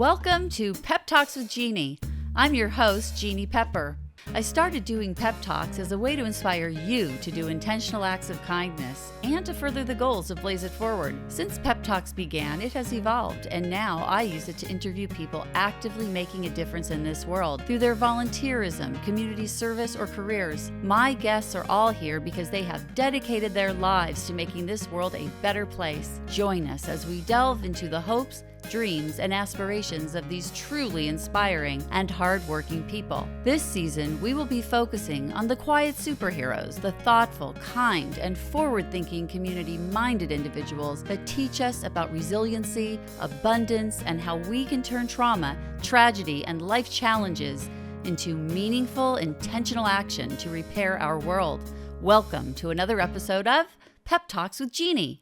Welcome to Pep Talks with Jeanne. I'm your host, Jeanne Pepper. I started doing Pep Talks as a way to inspire you to do intentional acts of kindness and to further the goals of Blaze It Forward. Since Pep Talks began, it has evolved, and now I use it to interview people actively making a difference in this world through their volunteerism, community service, or careers. My guests are all here because they have dedicated their lives to making this world a better place. Join us as we delve into the hopes, dreams, and aspirations of these truly inspiring and hardworking people. This season, we will be focusing on the quiet superheroes, the thoughtful, kind, and forward-thinking community-minded individuals that teach us about resiliency, abundance, and how we can turn trauma, tragedy, and life challenges into meaningful, intentional action to repair our world. Welcome to another episode of Pep Talks with Jeanne.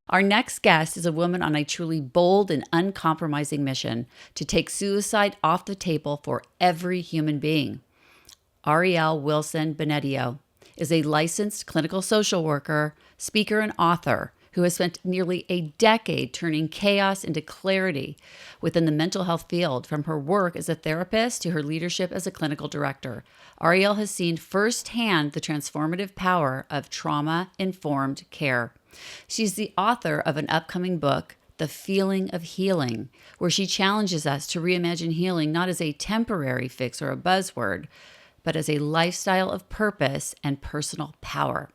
Our next guest is a woman on a truly bold and uncompromising mission to take suicide off the table for every human being. Ariel Gbenedio is a licensed clinical social worker, speaker, and author who has spent nearly a decade turning chaos into clarity within the mental health field, from her work as a therapist to her leadership as a clinical director. Ariel has seen firsthand the transformative power of trauma-informed care. She's the author of an upcoming book, The Feeling of Healing, where she challenges us to reimagine healing not as a temporary fix or a buzzword, but as a lifestyle of purpose and personal power.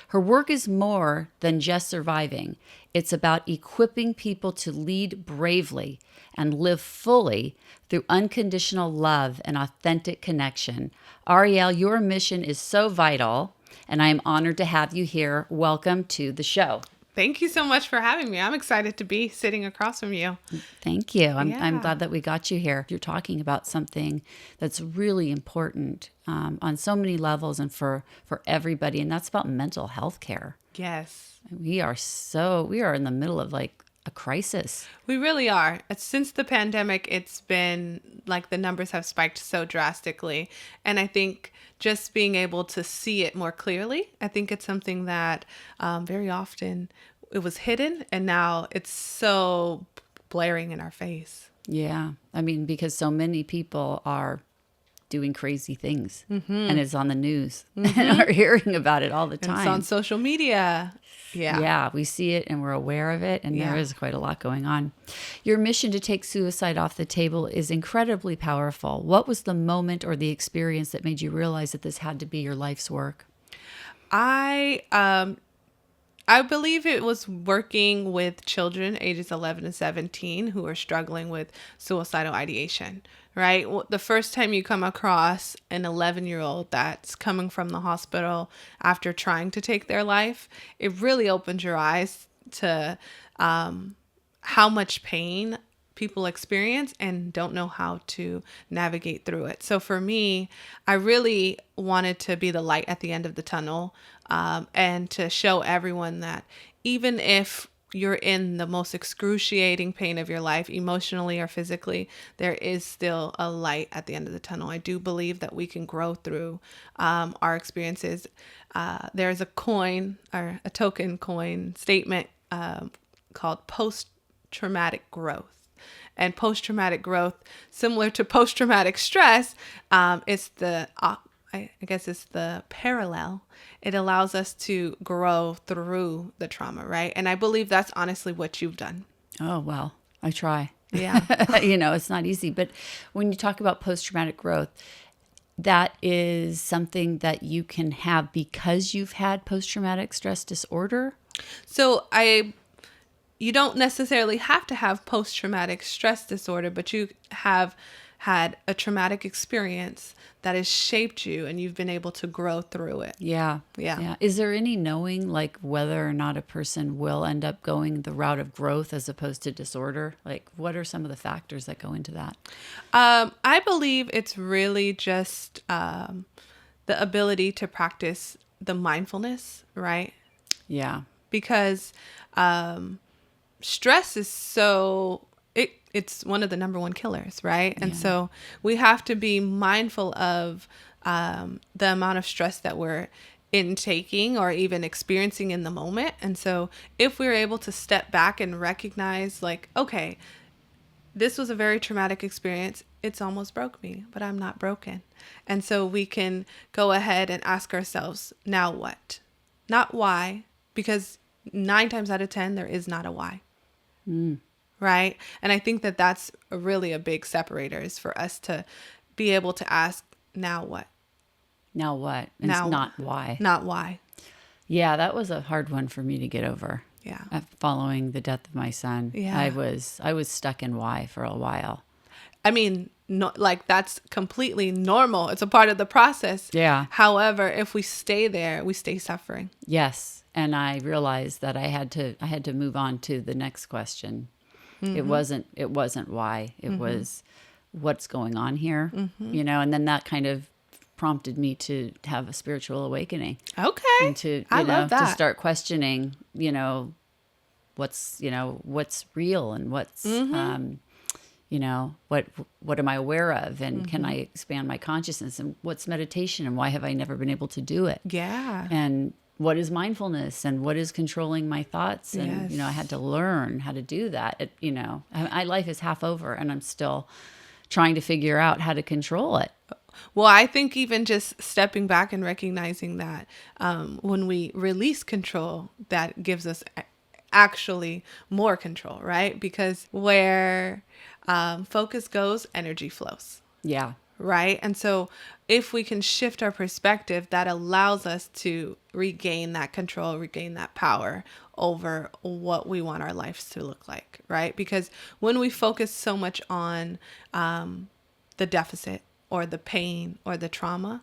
Her work is more than just surviving. It's about equipping people to lead bravely and live fully through unconditional love and authentic connection. Ariel, your mission is so vital, and I am honored to have you here. Welcome to the show. Thank you so much for having me. I'm excited to be sitting across from you. Thank you. I'm glad that we got you here. You're talking about something that's really important on so many levels and for everybody, and that's about mental health care. Yes. We are in the middle of like a crisis. We really are. Since the pandemic, it's been like the numbers have spiked so drastically. And I think just being able to see it more clearly, I think it's something that very often it was hidden and now it's so blaring in our face. Yeah. I mean, because so many people are doing crazy things and it's on the news and are hearing about it all the time. And it's on social media. Yeah, we see it and we're aware of it, and there is quite a lot going on. Your mission to take suicide off the table is incredibly powerful. What was the moment or the experience that made you realize that this had to be your life's work? I believe it was working with children ages 11 to 17 who are struggling with suicidal ideation, right? The first time you come across an 11-year-old that's coming from the hospital after trying to take their life, it really opens your eyes to how much pain people experience and don't know how to navigate through it. So for me, I really wanted to be the light at the end of the tunnel, and to show everyone that even if you're in the most excruciating pain of your life, emotionally or physically, there is still a light at the end of the tunnel. I do believe that we can grow through our experiences. There's a coin or a token coin statement called post-traumatic growth. And post-traumatic growth, similar to post-traumatic stress, it's the parallel. It allows us to grow through the trauma, right? And I believe that's honestly what you've done. Oh, well, I try. Yeah. It's not easy. But when you talk about post-traumatic growth, that is something that you can have because you've had post-traumatic stress disorder? So you don't necessarily have to have post-traumatic stress disorder, but you have had a traumatic experience that has shaped you and you've been able to grow through it. Yeah. Is there any knowing like whether or not a person will end up going the route of growth as opposed to disorder? Like what are some of the factors that go into that? I believe it's really just the ability to practice the mindfulness, right? Yeah. Because stress is it's one of the number one killers, right? And so we have to be mindful of the amount of stress that we're intaking or even experiencing in the moment. And so if we're able to step back and recognize like, okay, this was a very traumatic experience. It's almost broke me, but I'm not broken. And so we can go ahead and ask ourselves, now what? Not why, because 9 times out of 10, there is not a why. Right? And I think that that's really a big separator, is for us to be able to ask, now what? Now what? And Now it's not why. Not why. Yeah, that was a hard one for me to get over. Yeah. Following the death of my son. Yeah. I was stuck in why for a while. I mean, no, like that's completely normal. It's a part of the process. Yeah. However, if we stay there, we stay suffering. Yes. And I realized that I had to move on to the next question. It wasn't why. It was what's going on here, and then that kind of prompted me to have a spiritual awakening. Okay. And to, love that. to start questioning, what's real and what's, what am I aware of? And can I expand my consciousness? And what's meditation? And why have I never been able to do it? Yeah. And what is mindfulness? And what is controlling my thoughts? And, Yes. I had to learn how to do that. My life is half over and I'm still trying to figure out how to control it. Well, I think even just stepping back and recognizing that when we release control, that gives us actually more control, right? Because where focus goes, energy flows. Yeah. Right? And so if we can shift our perspective, that allows us to regain that control, regain that power over what we want our lives to look like, right? Because when we focus so much on the deficit or the pain or the trauma,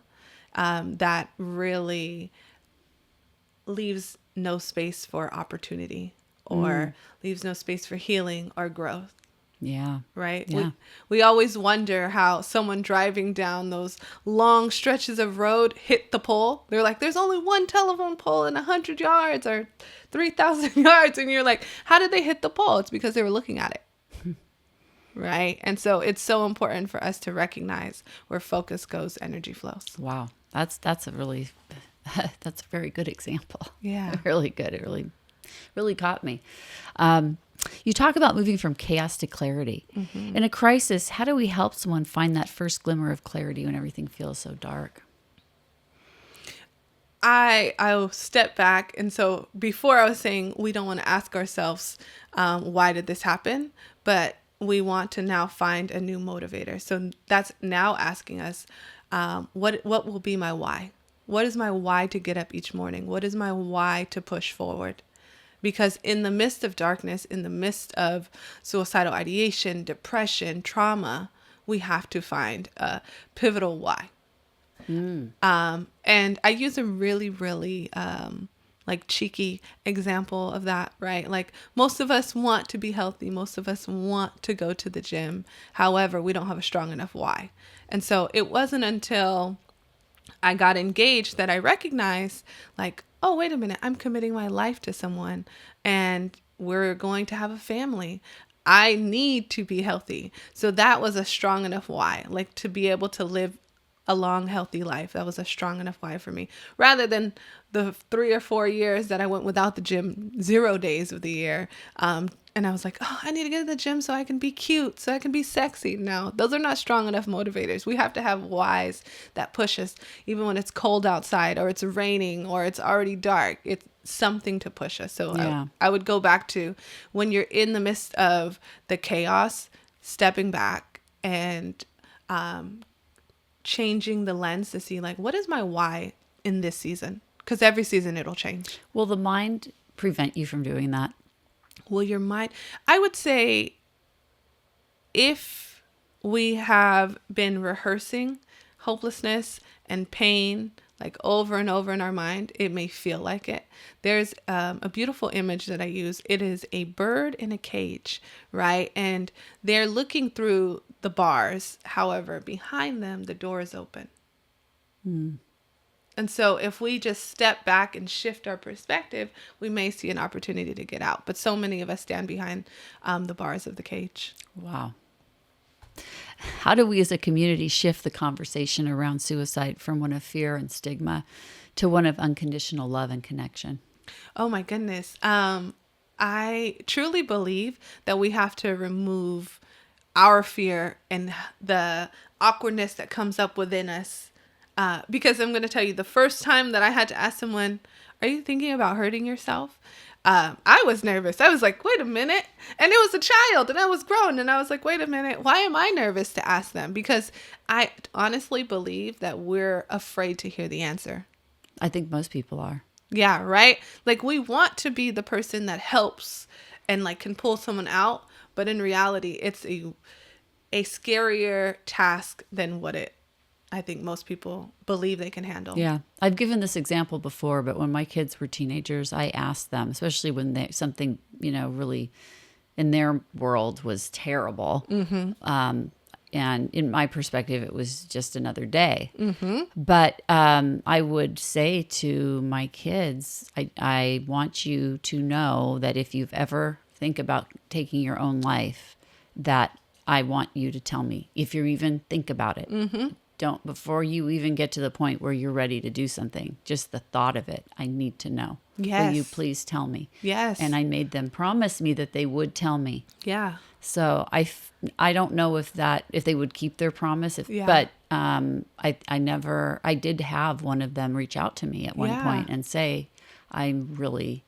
that really leaves no space for opportunity or leaves no space for healing or growth. Yeah. Right? Yeah. We always wonder how someone driving down those long stretches of road hit the pole. They're like, there's only one telephone pole in 100 yards or 3,000 yards. And you're like, how did they hit the pole? It's because they were looking at it. Right? And so it's so important for us to recognize where focus goes, energy flows. Wow. That's a really, that's a very good example. Yeah. Really good. It really caught me. You talk about moving from chaos to clarity. In a crisis, how do we help someone find that first glimmer of clarity when everything feels so dark? I'll step back. And so before I was saying we don't want to ask ourselves, why did this happen? But we want to now find a new motivator. So that's now asking us, what will be my why? What is my why to get up each morning? What is my why to push forward? Because in the midst of darkness, in the midst of suicidal ideation, depression, trauma, we have to find a pivotal why. And I use a really, really like cheeky example of that, right? Like most of us want to be healthy. Most of us want to go to the gym. However, we don't have a strong enough why. And so it wasn't until I got engaged that I recognized like, oh, wait a minute, I'm committing my life to someone and we're going to have a family. I need to be healthy. So that was a strong enough why, like to be able to live a long, healthy life. That was a strong enough why for me, rather than the 3 or 4 years that I went without the gym, 0 days of the year. And I was like, oh, I need to get to the gym so I can be cute, so I can be sexy. No, those are not strong enough motivators. We have to have whys that push us, even when it's cold outside or it's raining or it's already dark. It's something to push us. So Yeah. I would go back to when you're in the midst of the chaos, stepping back and changing the lens to see like, what is my why in this season? Because every season it'll change. Will the mind prevent you from doing that? Will your mind, I would say if we have been rehearsing hopelessness and pain like over and over in our mind, it may feel like it. There's a beautiful image that I use. It is a bird in a cage, right? And they're looking through the bars. However, behind them, the door is open. And so if we just step back and shift our perspective, we may see an opportunity to get out. But so many of us stand behind the bars of the cage. Wow. How do we as a community shift the conversation around suicide from one of fear and stigma to one of unconditional love and connection? Oh my goodness. I truly believe that we have to remove our fear and the awkwardness that comes up within us. Because I'm going to tell you, the first time that I had to ask someone, are you thinking about hurting yourself? I was nervous. I was like, wait a minute. And it was a child and I was grown. And I was like, wait a minute. Why am I nervous to ask them? Because I honestly believe that we're afraid to hear the answer. I think most people are. Yeah, right? Like we want to be the person that helps and like can pull someone out. But in reality, it's a scarier task than what I think most people believe they can handle. Yeah. I've given this example before, but when my kids were teenagers, I asked them, especially when something, really in their world was terrible. And in my perspective, it was just another day. But I would say to my kids, I want you to know that if you've ever think about taking your own life, that I want you to tell me if you even think about it. Don't, before you even get to the point where you're ready to do something, just the thought of it, I need to know. Yes. Will you please tell me? Yes. And I made them promise me that they would tell me. Yeah. So I don't know if they would keep their promise, but I did have one of them reach out to me at one point and say, I really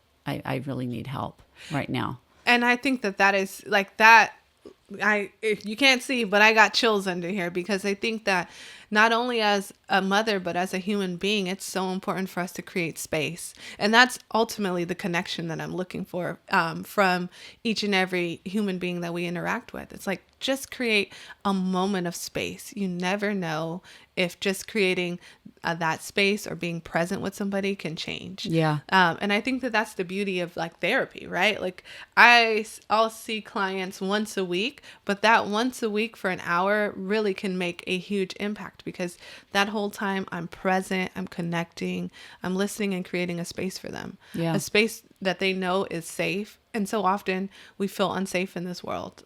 need help right now. And I think that is like that. If you can't see, but I got chills under here because I think that not only as a mother, but as a human being, it's so important for us to create space. And that's ultimately the connection that I'm looking for from each and every human being that we interact with. It's like, just create a moment of space. You never know if just creating that space or being present with somebody can change. Yeah. And I think that that's the beauty of like therapy, right? Like I'll see clients once a week, but that once a week for an hour really can make a huge impact because that whole time I'm present, I'm connecting, I'm listening and creating a space for them. Yeah. A space that they know is safe. And so often we feel unsafe in this world.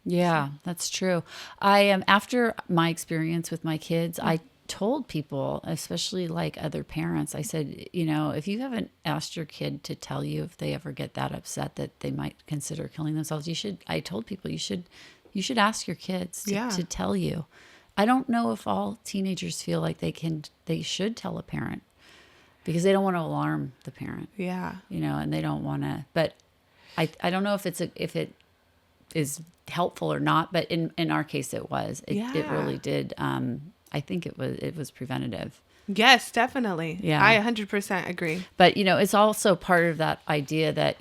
Yeah, that's true. After my experience with my kids, I told people, especially like other parents, I said, if you haven't asked your kid to tell you if they ever get that upset that they might consider killing themselves, I told people you should ask your kids to tell you. I don't know if all teenagers feel like they should tell a parent because they don't want to alarm the parent. Yeah. And they don't want to, but I don't know if it is helpful or not, but in our case it was. It really did. I think it was preventative. Yes, definitely. Yeah. I 100% agree. But it's also part of that idea that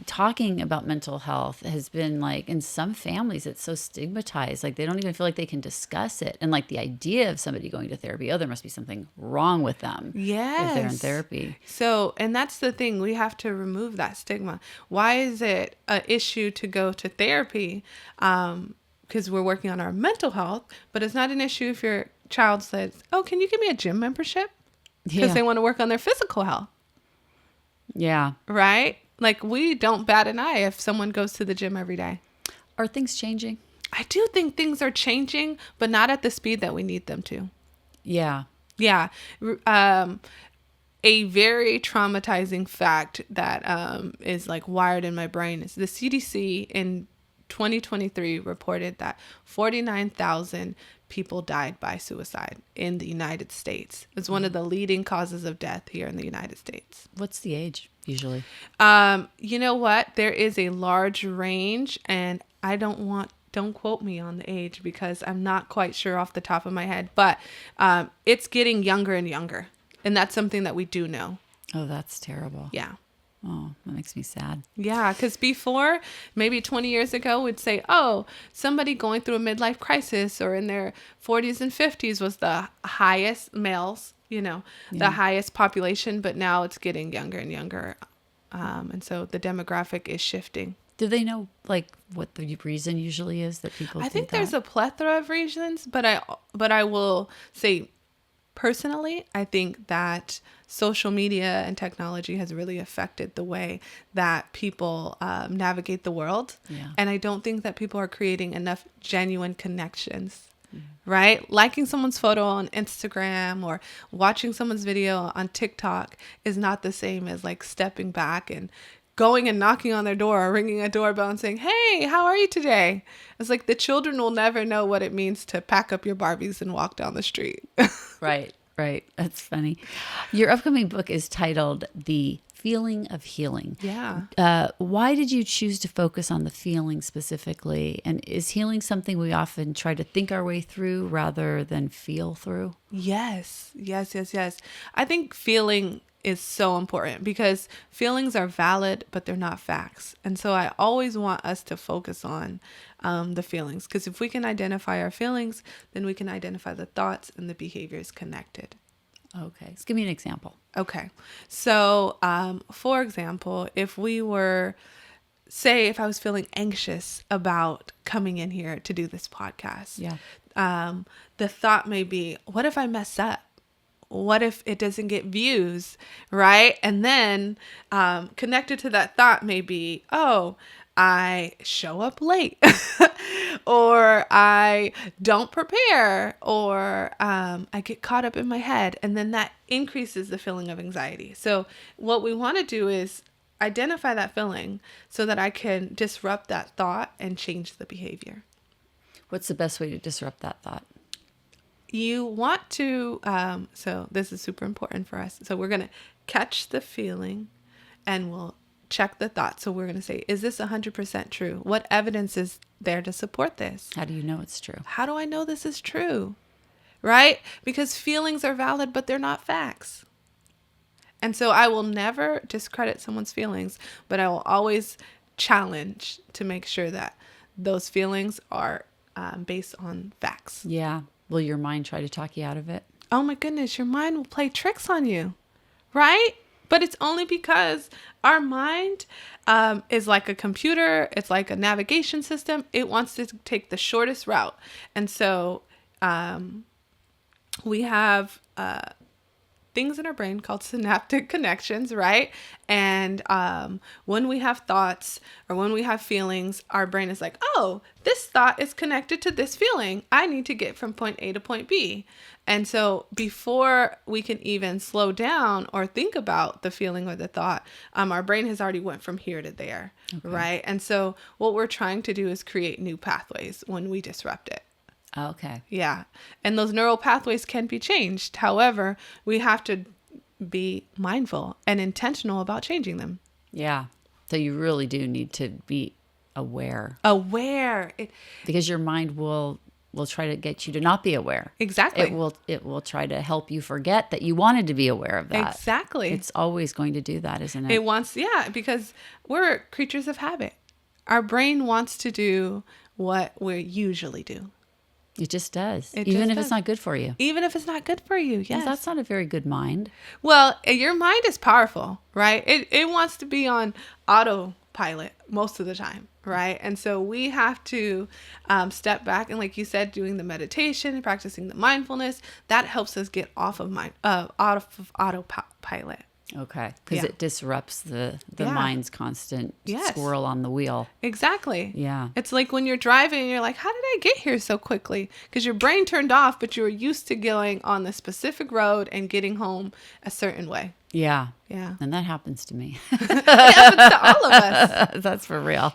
talking about mental health has been like, in some families it's so stigmatized, like they don't even feel like they can discuss it. And like the idea of somebody going to therapy, there must be something wrong with them. Yes. If they're in therapy. So, and that's the thing, we have to remove that stigma. Why is it an issue to go to therapy? Because we're working on our mental health, but it's not an issue if your child says, oh, can you give me a gym membership? Because they want to work on their physical health. Yeah. Right? Like we don't bat an eye if someone goes to the gym every day. Are things changing? I do think things are changing, but not at the speed that we need them to. Yeah. Yeah. A very traumatizing fact that is like wired in my brain is the CDC in 2023 reported that 49,000 people died by suicide in the United States. It's one of the leading causes of death here in the United States. What's the age usually? You know what? There is a large range, and I don't quote me on the age because I'm not quite sure off the top of my head, but it's getting younger and younger. And that's something that we do know. Oh, that's terrible. Yeah. Oh, that makes me sad. Yeah, because before, maybe 20 years ago, we'd say, oh, somebody going through a midlife crisis or in their 40s and 50s was the highest males, the highest population. But now it's getting younger and younger. And so the demographic is shifting. Do they know like what the reason usually is that people I think there's a plethora of reasons, but I will say personally, I think that social media and technology has really affected the way that people navigate the world. Yeah. And I don't think that people are creating enough genuine connections, right? Liking someone's photo on Instagram or watching someone's video on TikTok is not the same as like stepping back and going and knocking on their door or ringing a doorbell and saying, hey, how are you today? It's like the children will never know what it means to pack up your Barbies and walk down the street. Right. That's funny. Your upcoming book is titled The Feeling of Healing. Yeah. Why did you choose to focus on the feeling specifically? And is healing something we often try to think our way through rather than feel through? Yes. I think feeling is so important because feelings are valid, but they're not facts. And so I always want us to focus on the feelings, because if we can identify our feelings, then we can identify the thoughts and the behaviors connected. Okay. So give me an example. Okay. So, for example, if I was feeling anxious about coming in here to do this podcast, the thought may be, what if I mess up? What if it doesn't get views, right? And then connected to that thought may be, oh, I show up late or I don't prepare or I get caught up in my head. And then that increases the feeling of anxiety. So what we want to do is identify that feeling so that I can disrupt that thought and change the behavior. What's the best way to disrupt that thought? You want to, so this is super important for us. So we're going to catch the feeling and we'll check the thought. So we're going to say, is this 100% true? What evidence is there to support this? How do you know it's true? How do I know this is true? Right? Because feelings are valid, but they're not facts. And so I will never discredit someone's feelings, but I will always challenge to make sure that those feelings are based on facts. Yeah. Will your mind try to talk you out of it? Oh my goodness, your mind will play tricks on you, right? But it's only because our mind is like a computer. It's like a navigation system. It wants to take the shortest route. And so we have things in our brain called synaptic connections, right? And when we have thoughts or when we have feelings, our brain is like, oh, this thought is connected to this feeling. I need to get from point A to point B. And so before we can even slow down or think about the feeling or the thought, our brain has already went from here to there, right? And so what we're trying to do is create new pathways when we disrupt it. Okay. Yeah. And those neural pathways can be changed. However, we have to be mindful and intentional about changing them. Yeah. So you really do need to be aware. Because your mind will try to get you to not be aware. Exactly. It will try to help you forget that you wanted to be aware of that. Exactly. It's always going to do that, isn't it? It wants, because we're creatures of habit. Our brain wants to do what we usually do. It just does. Even if it's not good for you. Even if it's not good for you, yes. That's not a very good mind. Well, your mind is powerful, right? It wants to be on autopilot most of the time, right? And so we have to step back and, like you said, doing the meditation and practicing the mindfulness, that helps us get off of autopilot. Okay. Because it disrupts the mind's constant squirrel on the wheel. Exactly. Yeah. It's like when you're driving and you're like, how did I get here so quickly? Because your brain turned off, but you were used to going on the specific road and getting home a certain way. Yeah. Yeah. And that happens to me. It happens to all of us. That's for real.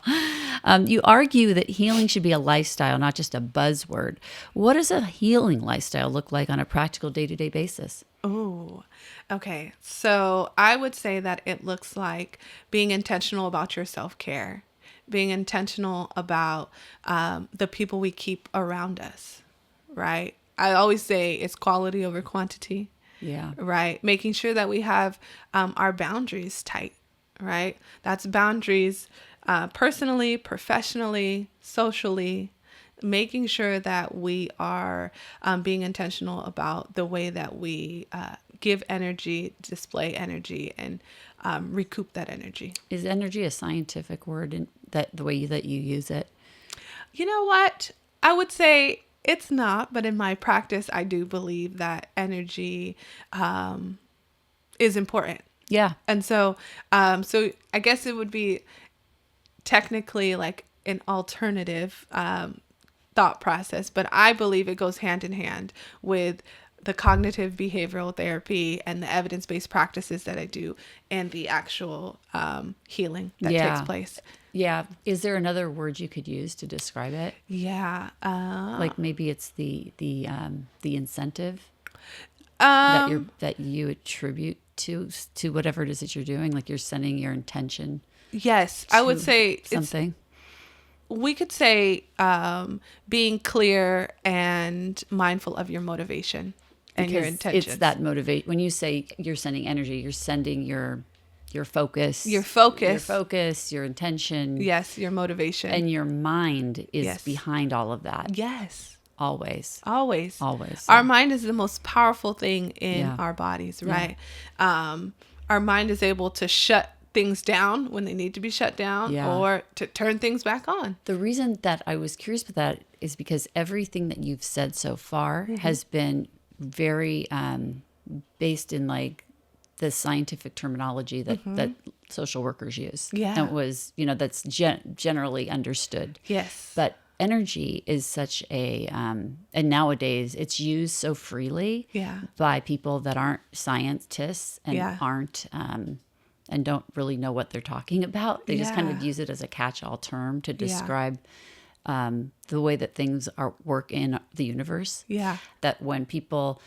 You argue that healing should be a lifestyle, not just a buzzword. What does a healing lifestyle look like on a practical day-to-day basis? Oh, okay. So I would say that it looks like being intentional about your self-care, being intentional about the people we keep around us, right? I always say it's quality over quantity. Yeah. Right. Making sure that we have our boundaries tight, right? That's boundaries personally, professionally, socially, making sure that we are being intentional about the way that we give energy, display energy, and recoup that energy. Is energy a scientific word in that the way that you use it? You know what? I would say it's not, but in my practice, I do believe that energy is important. Yeah. And so I guess it would be technically like an alternative thought process, but I believe it goes hand in hand with the cognitive behavioral therapy and the evidence-based practices that I do and the actual healing that takes place. Yeah. Is there another word you could use to describe it? Yeah. Like maybe it's the incentive Um, that you attribute to whatever it is that you're doing. Like you're sending your intention. yes, I would say something. We could say being clear and mindful of your motivation and your intentions. It's that motivate. When you say you're sending energy, you're sending your focus. Your focus. Your focus, your intention. Yes, your motivation. And your mind is behind all of that. Yes. Always. Always. Always. Our mind is the most powerful thing in our bodies, right? Yeah. Our mind is able to shut things down when they need to be shut down or to turn things back on. The reason that I was curious about that is because everything that you've said so far has been very based in like the scientific terminology that social workers use. Yeah. And it was, that's generally understood. Yes. But energy is such a, and nowadays it's used so freely by people that aren't scientists and aren't, and don't really know what they're talking about. They just kind of use it as a catch-all term to describe the way that things work in the universe. Yeah. That when people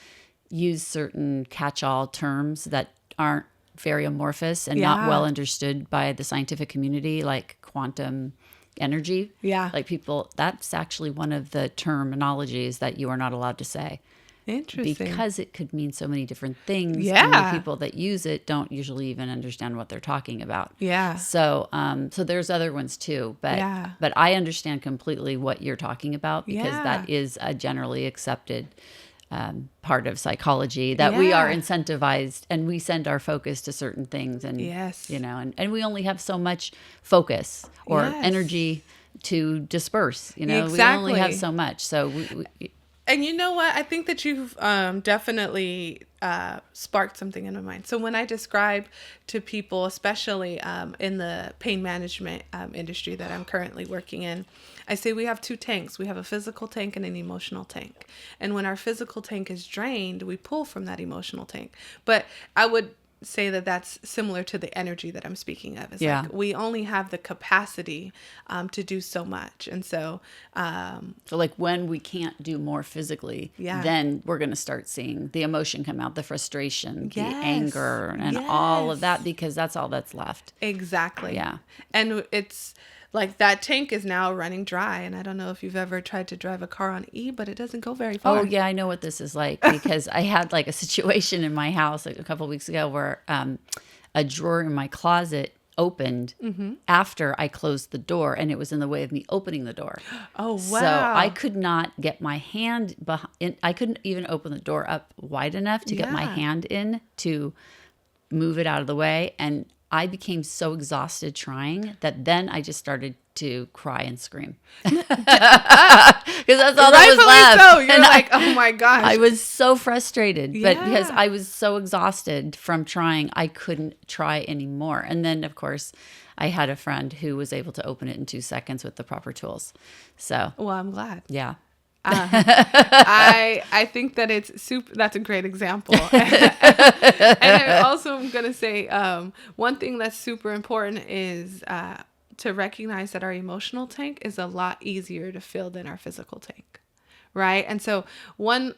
use certain catch-all terms that aren't very amorphous and not well understood by the scientific community, like quantum energy. Yeah. Like people, that's actually one of the terminologies that you are not allowed to say. Interesting. Because it could mean so many different things. Yeah. And the people that use it don't usually even understand what they're talking about. Yeah. So so there's other ones too. But I understand completely what you're talking about because that is a generally accepted part of psychology that we are incentivized and we send our focus to certain things and and we only have so much focus or energy to disperse. Exactly. We only have so much. So we and you know what? I think that you've definitely sparked something in my mind. So when I describe to people, especially in the pain management industry that I'm currently working in, I say we have two tanks. We have a physical tank and an emotional tank. And when our physical tank is drained, we pull from that emotional tank. But I would say that that's similar to the energy that I'm speaking of. It's like we only have the capacity to do so much. And so like when we can't do more physically, then we're going to start seeing the emotion come out, the frustration, the anger and all of that, because that's all that's left. Exactly. Yeah. And it's like that tank is now running dry. And I don't know if you've ever tried to drive a car on E, but it doesn't go very far. Oh, yeah, I know what this is like because I had like a situation in my house like a couple of weeks ago where a drawer in my closet opened after I closed the door and it was in the way of me opening the door. Oh, wow. So I could not get my hand behind. I couldn't even open the door up wide enough to get my hand in to move it out of the way. And I became so exhausted trying that then I just started to cry and scream. Because that's all that was left. So. You're like, oh my gosh. I was so frustrated. But because I was so exhausted from trying, I couldn't try anymore. And then, of course, I had a friend who was able to open it in 2 seconds with the proper tools. So, well, I'm glad. Yeah. I think that it's super. That's a great example. And I also am going to say one thing that's super important is to recognize that our emotional tank is a lot easier to fill than our physical tank, right? And so one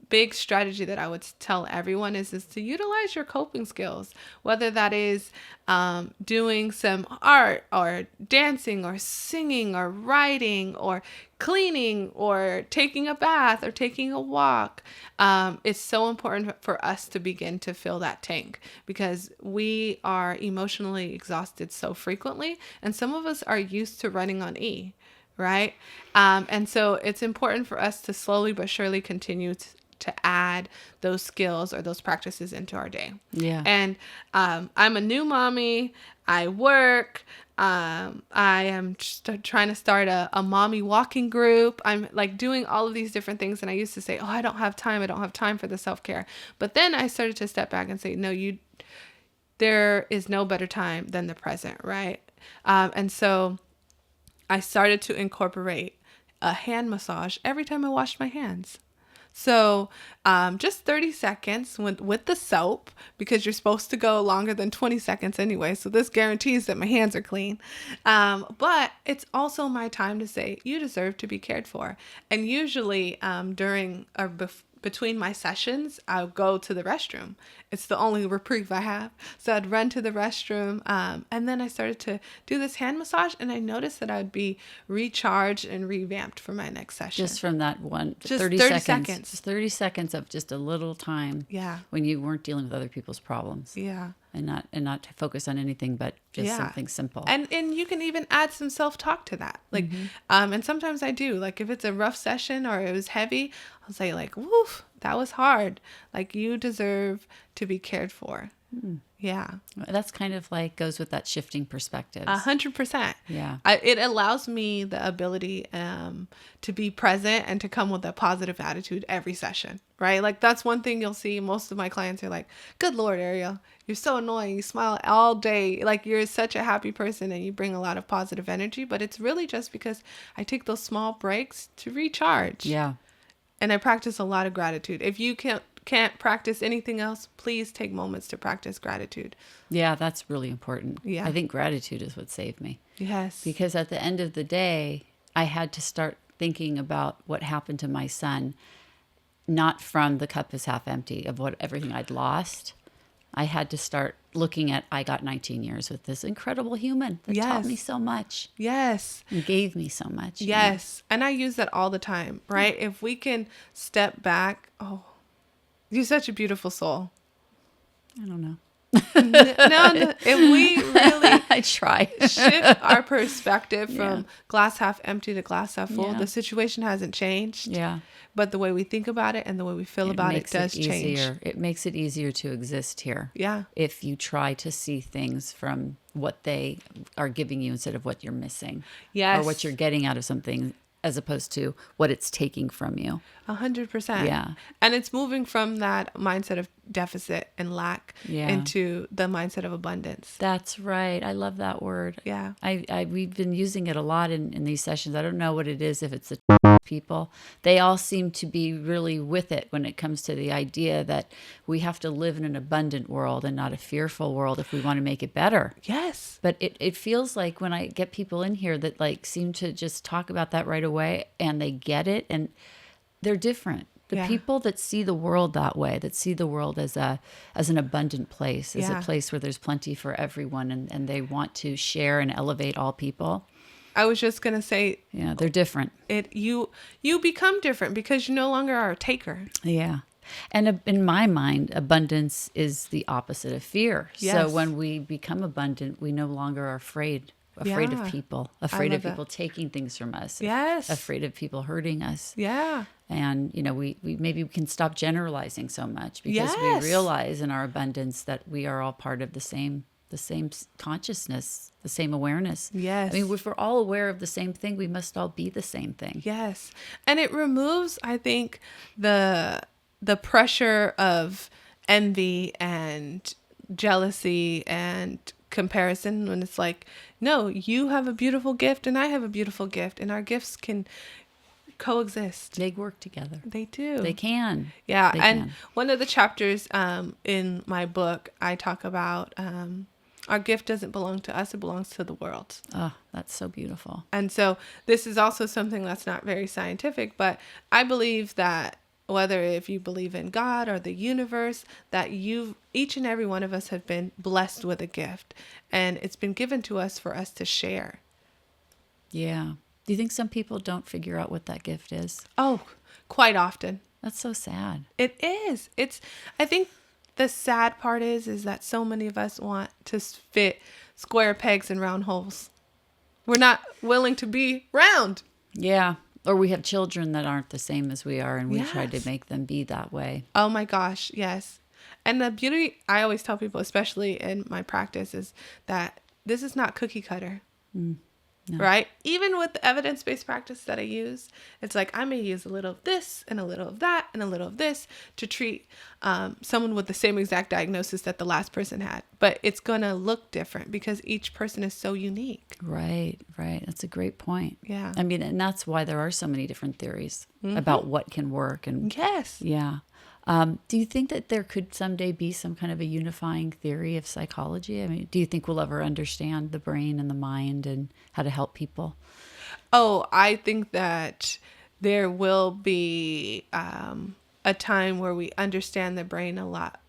big strategy that I would tell everyone is to utilize your coping skills, whether that is doing some art or dancing or singing or writing or cleaning or taking a bath or taking a walk. It's so important for us to begin to fill that tank because we are emotionally exhausted so frequently. And some of us are used to running on E, right? And so it's important for us to slowly but surely continue to add those skills or those practices into our day. Yeah. And I'm a new mommy. I work. I am trying to start a mommy walking group. I'm like doing all of these different things. And I used to say, oh, I don't have time. I don't have time for the self-care. But then I started to step back and say, no, there is no better time than the present, right? And so I started to incorporate a hand massage every time I washed my hands. So just 30 seconds with the soap, because you're supposed to go longer than 20 seconds anyway. So this guarantees that my hands are clean. But it's also my time to say, you deserve to be cared for. And usually during or between my sessions, I'll go to the restroom. It's the only reprieve I have. So I'd run to the restroom. And then I started to do this hand massage, and I noticed that I'd be recharged and revamped for my next session. Just from that one, Just 30 30 seconds. seconds. Just 30 seconds of just a little time. Yeah. When you weren't dealing with other people's problems. Yeah. And not to focus on anything but just Yeah. something simple. And you can even add some self-talk to that. Like, and sometimes I do, like if it's a rough session or it was heavy, I'll say like, woof, that was hard. Like, you deserve to be cared for. Yeah. That's kind of like goes with that shifting perspectives. 100%. Yeah. It allows me the ability to be present and to come with a positive attitude every session, right? Like, that's one thing you'll see. Most of my clients are like, good Lord, Ariel, you're so annoying. You smile all day. Like, you're such a happy person and you bring a lot of positive energy. But it's really just because I take those small breaks to recharge. Yeah. And I practice a lot of gratitude. If you can't practice anything else, please take moments to practice gratitude. Yeah, that's really important. Yeah. I think gratitude is what saved me. Yes. Because at the end of the day, I had to start thinking about what happened to my son, not from the cup is half empty of everything I'd lost. I had to start looking at, I got 19 years with this incredible human that taught me so much. Yes. And gave me so much. Yes. And I use that all the time, right? If we can step back, you're such a beautiful soul. I don't know. No, if we really I try. shift our perspective from glass half empty to glass half full, the situation hasn't changed. Yeah. But the way we think about it and the way we feel about it does change. It makes it easier to exist here. Yeah. If you try to see things from what they are giving you instead of what you're missing. Yes. Or what you're getting out of something as opposed to what it's taking from you. 100%. Yeah. And it's moving from that mindset of deficit and lack into the mindset of abundance. That's right. I love that word. Yeah. We've been using it a lot in these sessions. I don't know what it is, if it's the people. They all seem to be really with it when it comes to the idea that we have to live in an abundant world and not a fearful world if we want to make it better. Yes. But it feels like when I get people in here that like seem to just talk about that right away and they get it and they're different. The people that see the world that way, that see the world as an abundant place, as a place where there's plenty for everyone and they want to share and elevate all people. I was just going to say, yeah, they're different. You become different because you no longer are a taker. Yeah. And in my mind, abundance is the opposite of fear. Yes. So when we become abundant, we no longer are afraid of people, afraid of people taking things from us. Yes. Afraid of people hurting us. Yeah. And, we maybe we can stop generalizing so much because we realize in our abundance that we are all part of the same consciousness, the same awareness. Yes. I mean, if we're all aware of the same thing, we must all be the same thing. Yes. And it removes, I think, the pressure of envy and jealousy and comparison when it's like, no, you have a beautiful gift and I have a beautiful gift and our gifts can coexist. They work together. They do. They can. Yeah. They and can. One of the chapters in my book, I talk about our gift doesn't belong to us, it belongs to the world. Oh, that's so beautiful. And so this is also something that's not very scientific, but I believe that whether if you believe in God or the universe, that each and every one of us have been blessed with a gift and it's been given to us for us to share. Yeah. Do you think some people don't figure out what that gift is? Oh, quite often. That's so sad. It is. I think the sad part is that so many of us want to fit square pegs in round holes. We're not willing to be round. Yeah. Or we have children that aren't the same as we are, and we try to make them be that way. Oh my gosh, yes. And the beauty, I always tell people, especially in my practice, is that this is not cookie cutter. right? Even with the evidence-based practice that I use, it's like I may use a little of this and a little of that and a little of this to treat someone with the same exact diagnosis that the last person had. But it's going to look different because each person is so unique. Right. That's a great point. Yeah. I mean, and that's why there are so many different theories about what can work. And yes. Yeah. Do you think that there could someday be some kind of a unifying theory of psychology? I mean, do you think we'll ever understand the brain and the mind and how to help people? Oh, I think that there will be a time where we understand the brain a lot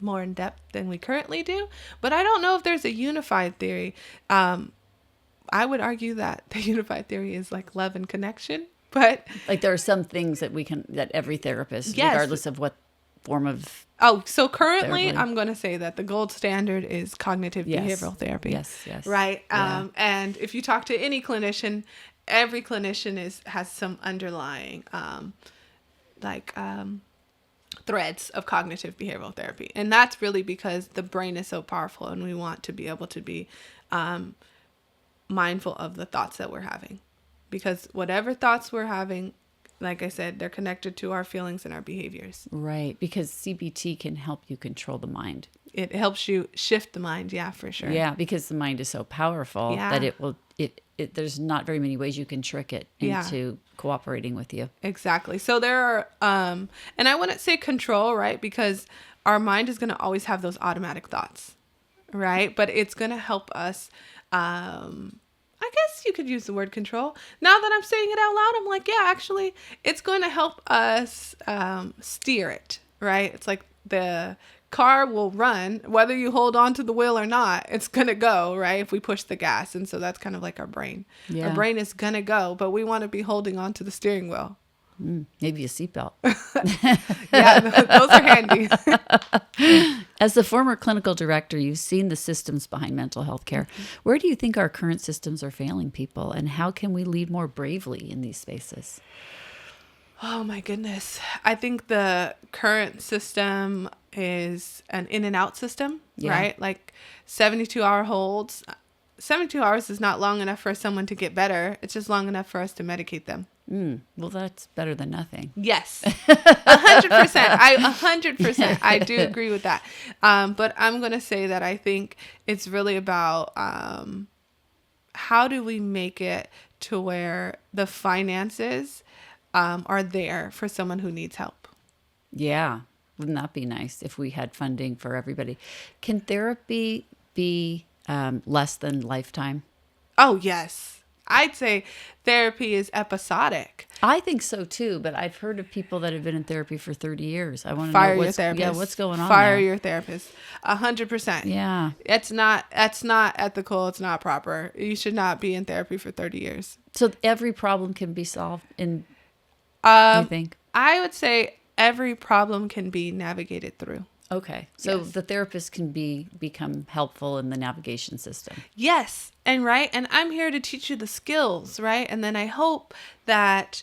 more in depth than we currently do. But I don't know if there's a unified theory. I would argue that the unified theory is like love and connection. But like there are some things that every therapist, regardless of what form of. Oh, so currently therapy. I'm going to say that the gold standard is cognitive behavioral therapy. Yes. Right. Yeah. And if you talk to any clinician, every clinician has some underlying threads of cognitive behavioral therapy. And that's really because the brain is so powerful and we want to be able to be mindful of the thoughts that we're having. Because whatever thoughts we're having, like I said, they're connected to our feelings and our behaviors. Right. Because CBT can help you control the mind. It helps you shift the mind. Yeah, for sure. Yeah. Because the mind is so powerful that there's not very many ways you can trick it into cooperating with you. Exactly. So there are, and I wouldn't say control, right? Because our mind is going to always have those automatic thoughts, right? But it's going to help us, I guess you could use the word control. Now that I'm saying it out loud, I'm like, yeah, actually, it's going to help us steer it, right? It's like the car will run, whether you hold on to the wheel or not, it's going to go, right? If we push the gas. And so that's kind of like our brain. Yeah. Our brain is going to go, but we want to be holding on to the steering wheel. Maybe a seatbelt. Yeah, those are handy. As the former clinical director, you've seen the systems behind mental health care. Where do you think our current systems are failing people, and how can we lead more bravely in these spaces? Oh my goodness. I think the current system is an in and out system, right? Like 72-hour holds. 72 hours is not long enough for someone to get better. It's just long enough for us to medicate them. Well, that's better than nothing. Yes, 100%. I do agree with that. But I'm going to say that I think it's really about how do we make it to where the finances are there for someone who needs help. Yeah. Wouldn't that be nice if we had funding for everybody? Can therapy be less than lifetime? Oh, yes. I'd say therapy is episodic. I think so too, but I've heard of people that have been in therapy for 30 years. I want to Fire know your therapist. Yeah, what's going on Fire there? your therapist. 100%. Yeah. That's not ethical. It's not proper. You should not be in therapy for 30 years. So every problem can be solved in, you think? I would say every problem can be navigated through. Okay. So the therapist can become helpful in the navigation system. Yes. And right. And I'm here to teach you the skills, right? And then I hope that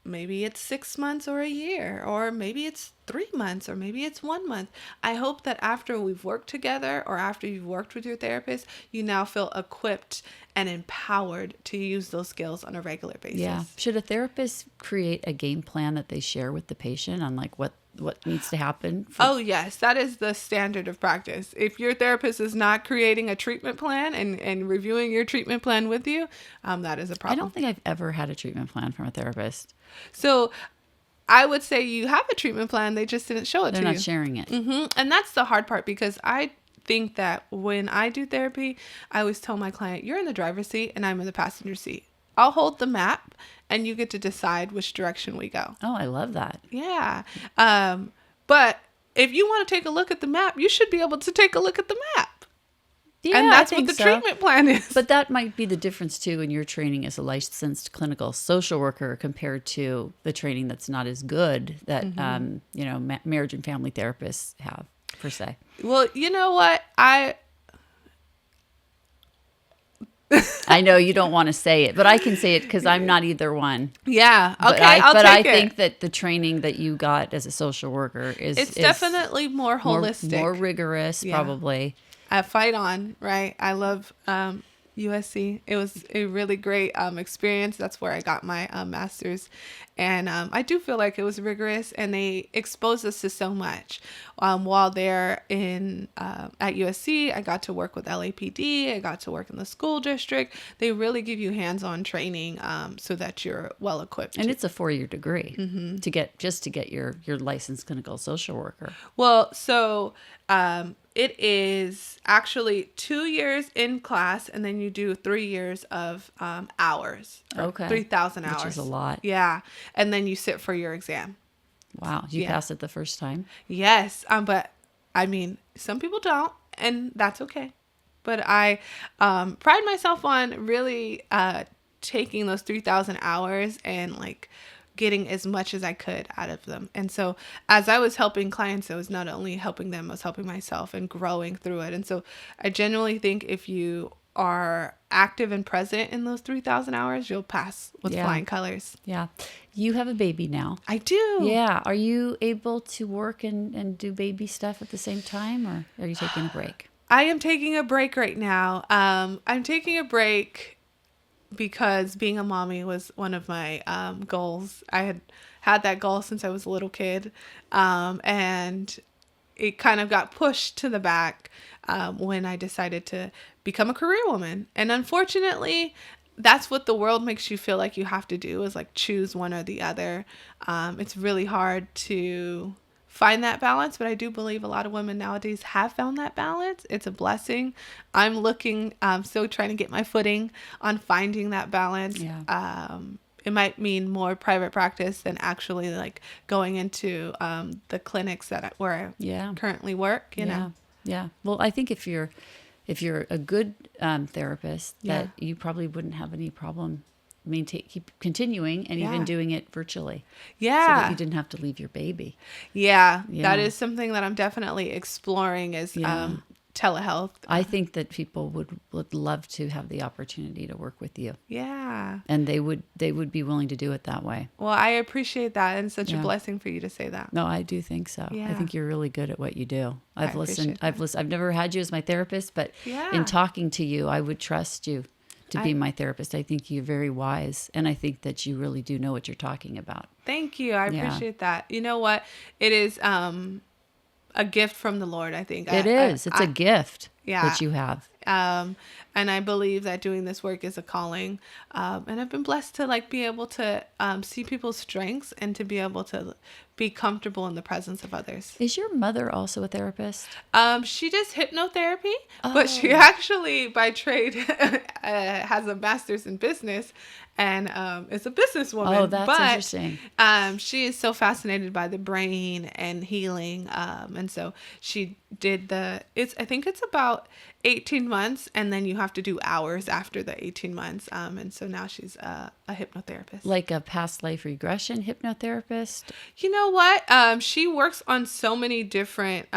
maybe it's 6 months or a year, or maybe it's 3 months, or maybe it's 1 month. I hope that after we've worked together or after you've worked with your therapist, you now feel equipped and empowered to use those skills on a regular basis. Yeah. Should a therapist create a game plan that they share with the patient on like what needs to happen? Oh, yes. That is the standard of practice. If your therapist is not creating a treatment plan and reviewing your treatment plan with you, that is a problem. I don't think I've ever had a treatment plan from a therapist. So I would say you have a treatment plan. They just didn't show it to you. They're not sharing it. Mm-hmm. And that's the hard part, because I think that when I do therapy, I always tell my client, you're in the driver's seat and I'm in the passenger seat. I'll hold the map and you get to decide which direction we go. Oh, I love that. Yeah. But if you want to take a look at the map, you should be able to take a look at the map. Yeah, and that's what the treatment plan is. But that might be the difference too in your training as a licensed clinical social worker compared to the training that's not as good that marriage and family therapists have per se. Well, you know what? I know you don't want to say it, but I can say it because I'm not either one. Yeah. Okay. I think that the training that you got as a social worker is definitely more holistic, more rigorous, probably. I fight on, right? I love USC. It was a really great experience. That's where I got my master's. And I do feel like it was rigorous, and they exposed us to so much. While there at USC, I got to work with LAPD. I got to work in the school district. They really give you hands-on training so that you're well equipped. And it's a 4-year degree to get your licensed clinical social worker. Well, so it is actually 2 years in class, and then you do 3 years of hours. Okay. 3,000 hours. Which is a lot. Yeah. And then you sit for your exam. Wow. You passed it the first time? Yes. But I mean, some people don't, and that's okay. But I pride myself on really taking those 3,000 hours and like getting as much as I could out of them. And so as I was helping clients, I was not only helping them, I was helping myself and growing through it. And so I genuinely think if you are active and present in those 3,000 hours, you'll pass with flying colors. Yeah. You have a baby now. I do. Yeah. Are you able to work and do baby stuff at the same time, or are you taking a break? I am taking a break right now. I'm taking a break because being a mommy was one of my goals. I had that goal since I was a little kid. And it kind of got pushed to the back when I decided to become a career woman. And unfortunately, that's what the world makes you feel like you have to do, is like choose one or the other. It's really hard to find that balance, but I do believe a lot of women nowadays have found that balance. It's a blessing. I'm still trying to get my footing on finding that balance. Yeah. It might mean more private practice than actually like going into the clinics where I currently work, you know? Yeah. Well, I think if you're a good therapist, that you probably wouldn't have any problem keep continuing and even doing it virtually. Yeah. So that you didn't have to leave your baby. Yeah. That is something that I'm definitely exploring is telehealth. I think that people would love to have the opportunity to work with you. Yeah. And they would be willing to do it that way. Well, I appreciate that, and such a blessing for you to say that. No, I do think so. Yeah. I think you're really good at what you do. I've listened. I've never had you as my therapist, but in talking to you, I would trust you to be my therapist. I think you're very wise, and I think that you really do know what you're talking about. Thank you. I appreciate that. You know what? It is a gift from the Lord, I think. It is. It's a gift that you have. And I believe that doing this work is a calling. And I've been blessed to like be able to see people's strengths and to be able to be comfortable in the presence of others. Is your mother also a therapist? She does hypnotherapy, but she actually by trade has a master's in business and is a businesswoman. Oh, that's interesting. She is so fascinated by the brain and healing. And so she did I think it's about 18 months, and then you have to do hours after the 18 months. And so now she's a hypnotherapist. Like a past life regression hypnotherapist? You know what? She works on so many different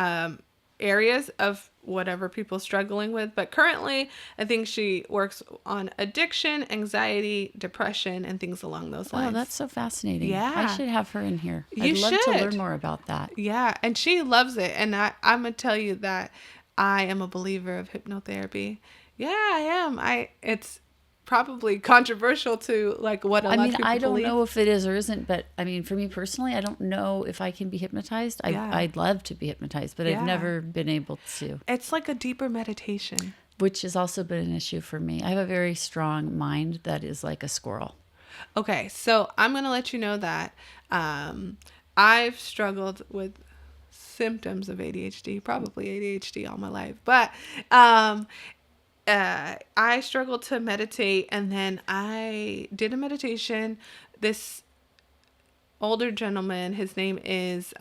areas of whatever people struggling with. But currently, I think she works on addiction, anxiety, depression, and things along those lines. Oh, that's so fascinating. Yeah. I should have her in here. I'd love to learn more about that. Yeah, and she loves it. And I'm going to tell you that I am a believer of hypnotherapy. Yeah, I am. It's probably controversial to like what a lot of people I don't believe. know if it is or isn't, but I mean, for me personally, I don't know if I can be hypnotized. I'd love to be hypnotized, but I've never been able to. It's like a deeper meditation. Which has also been an issue for me. I have a very strong mind that is like a squirrel. Okay, so I'm going to let you know that I've struggled with symptoms of ADHD, probably ADHD all my life, but I struggled to meditate, and then I did a meditation. This older gentleman, his name is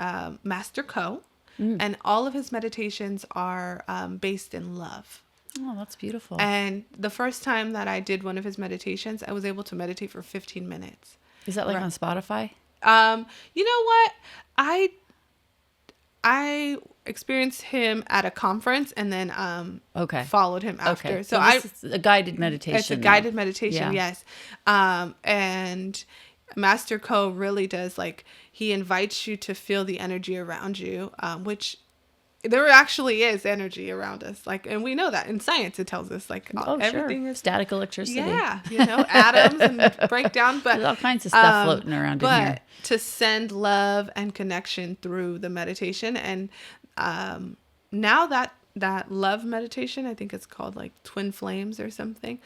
Master Co, and all of his meditations are based in love. Oh, that's beautiful. And the first time that I did one of his meditations, I was able to meditate for 15 minutes. Is that like on Spotify? You know what? I experienced him at a conference and then followed him after. Okay. So it's a guided meditation. It's a guided meditation, yes. And Master Co really does, like, he invites you to feel the energy around you, which there actually is energy around us. Like, and we know that in science, it tells us like everything sure. is Static electricity. Yeah. Atoms and breakdown, but there's all kinds of stuff floating around in here. But to send love and connection through the meditation. And, now that love meditation, I think it's called like Twin Flames or something.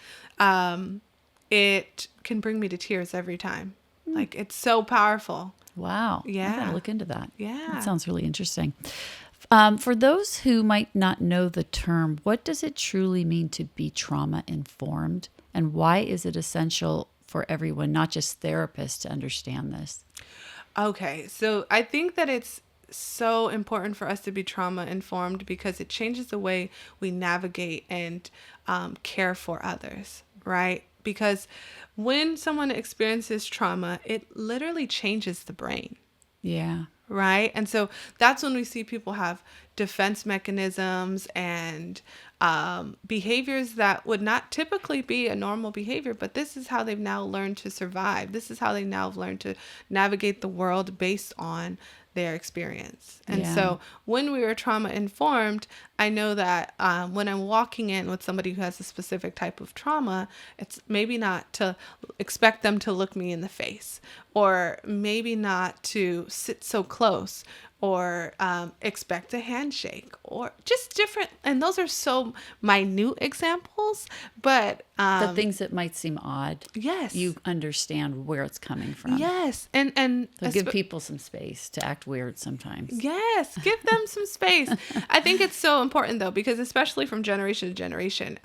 It can bring me to tears every time. Like, it's so powerful. Wow. Yeah. I gotta look into that. Yeah. That sounds really interesting. For those who might not know the term, what does it truly mean to be trauma informed? And why is it essential for everyone, not just therapists, to understand this? Okay. So I think that it's so important for us to be trauma informed because it changes the way we navigate and care for others, right? Because when someone experiences trauma, it literally changes the brain. Yeah. Right. And so that's when we see people have defense mechanisms and behaviors that would not typically be a normal behavior. But this is how they've now learned to survive. This is how they now have learned to navigate the world based on their experience. And so when we are trauma informed, I know that when I'm walking in with somebody who has a specific type of trauma, it's maybe not to expect them to look me in the face, or maybe not to sit so close, or expect a handshake, or just different. And those are so minute examples, but the things that might seem odd. Yes. You understand where it's coming from. Yes. And So give people some space to act weird sometimes. Yes, give them some space. I think it's so important though, because especially from generation to generation,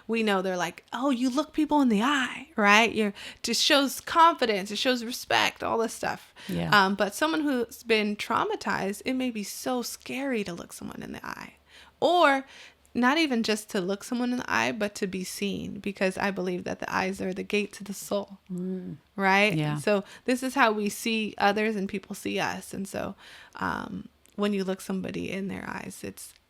we know they're like, oh, you look people in the eye, right? It just shows confidence, it shows respect, all this stuff. Yeah. But someone who's been traumatized, it may be so scary to look someone in the eye, or not even just to look someone in the eye, but to be seen, because I believe that the eyes are the gate to the soul, right? Yeah. So this is how we see others and people see us. And so when you look somebody in their eyes,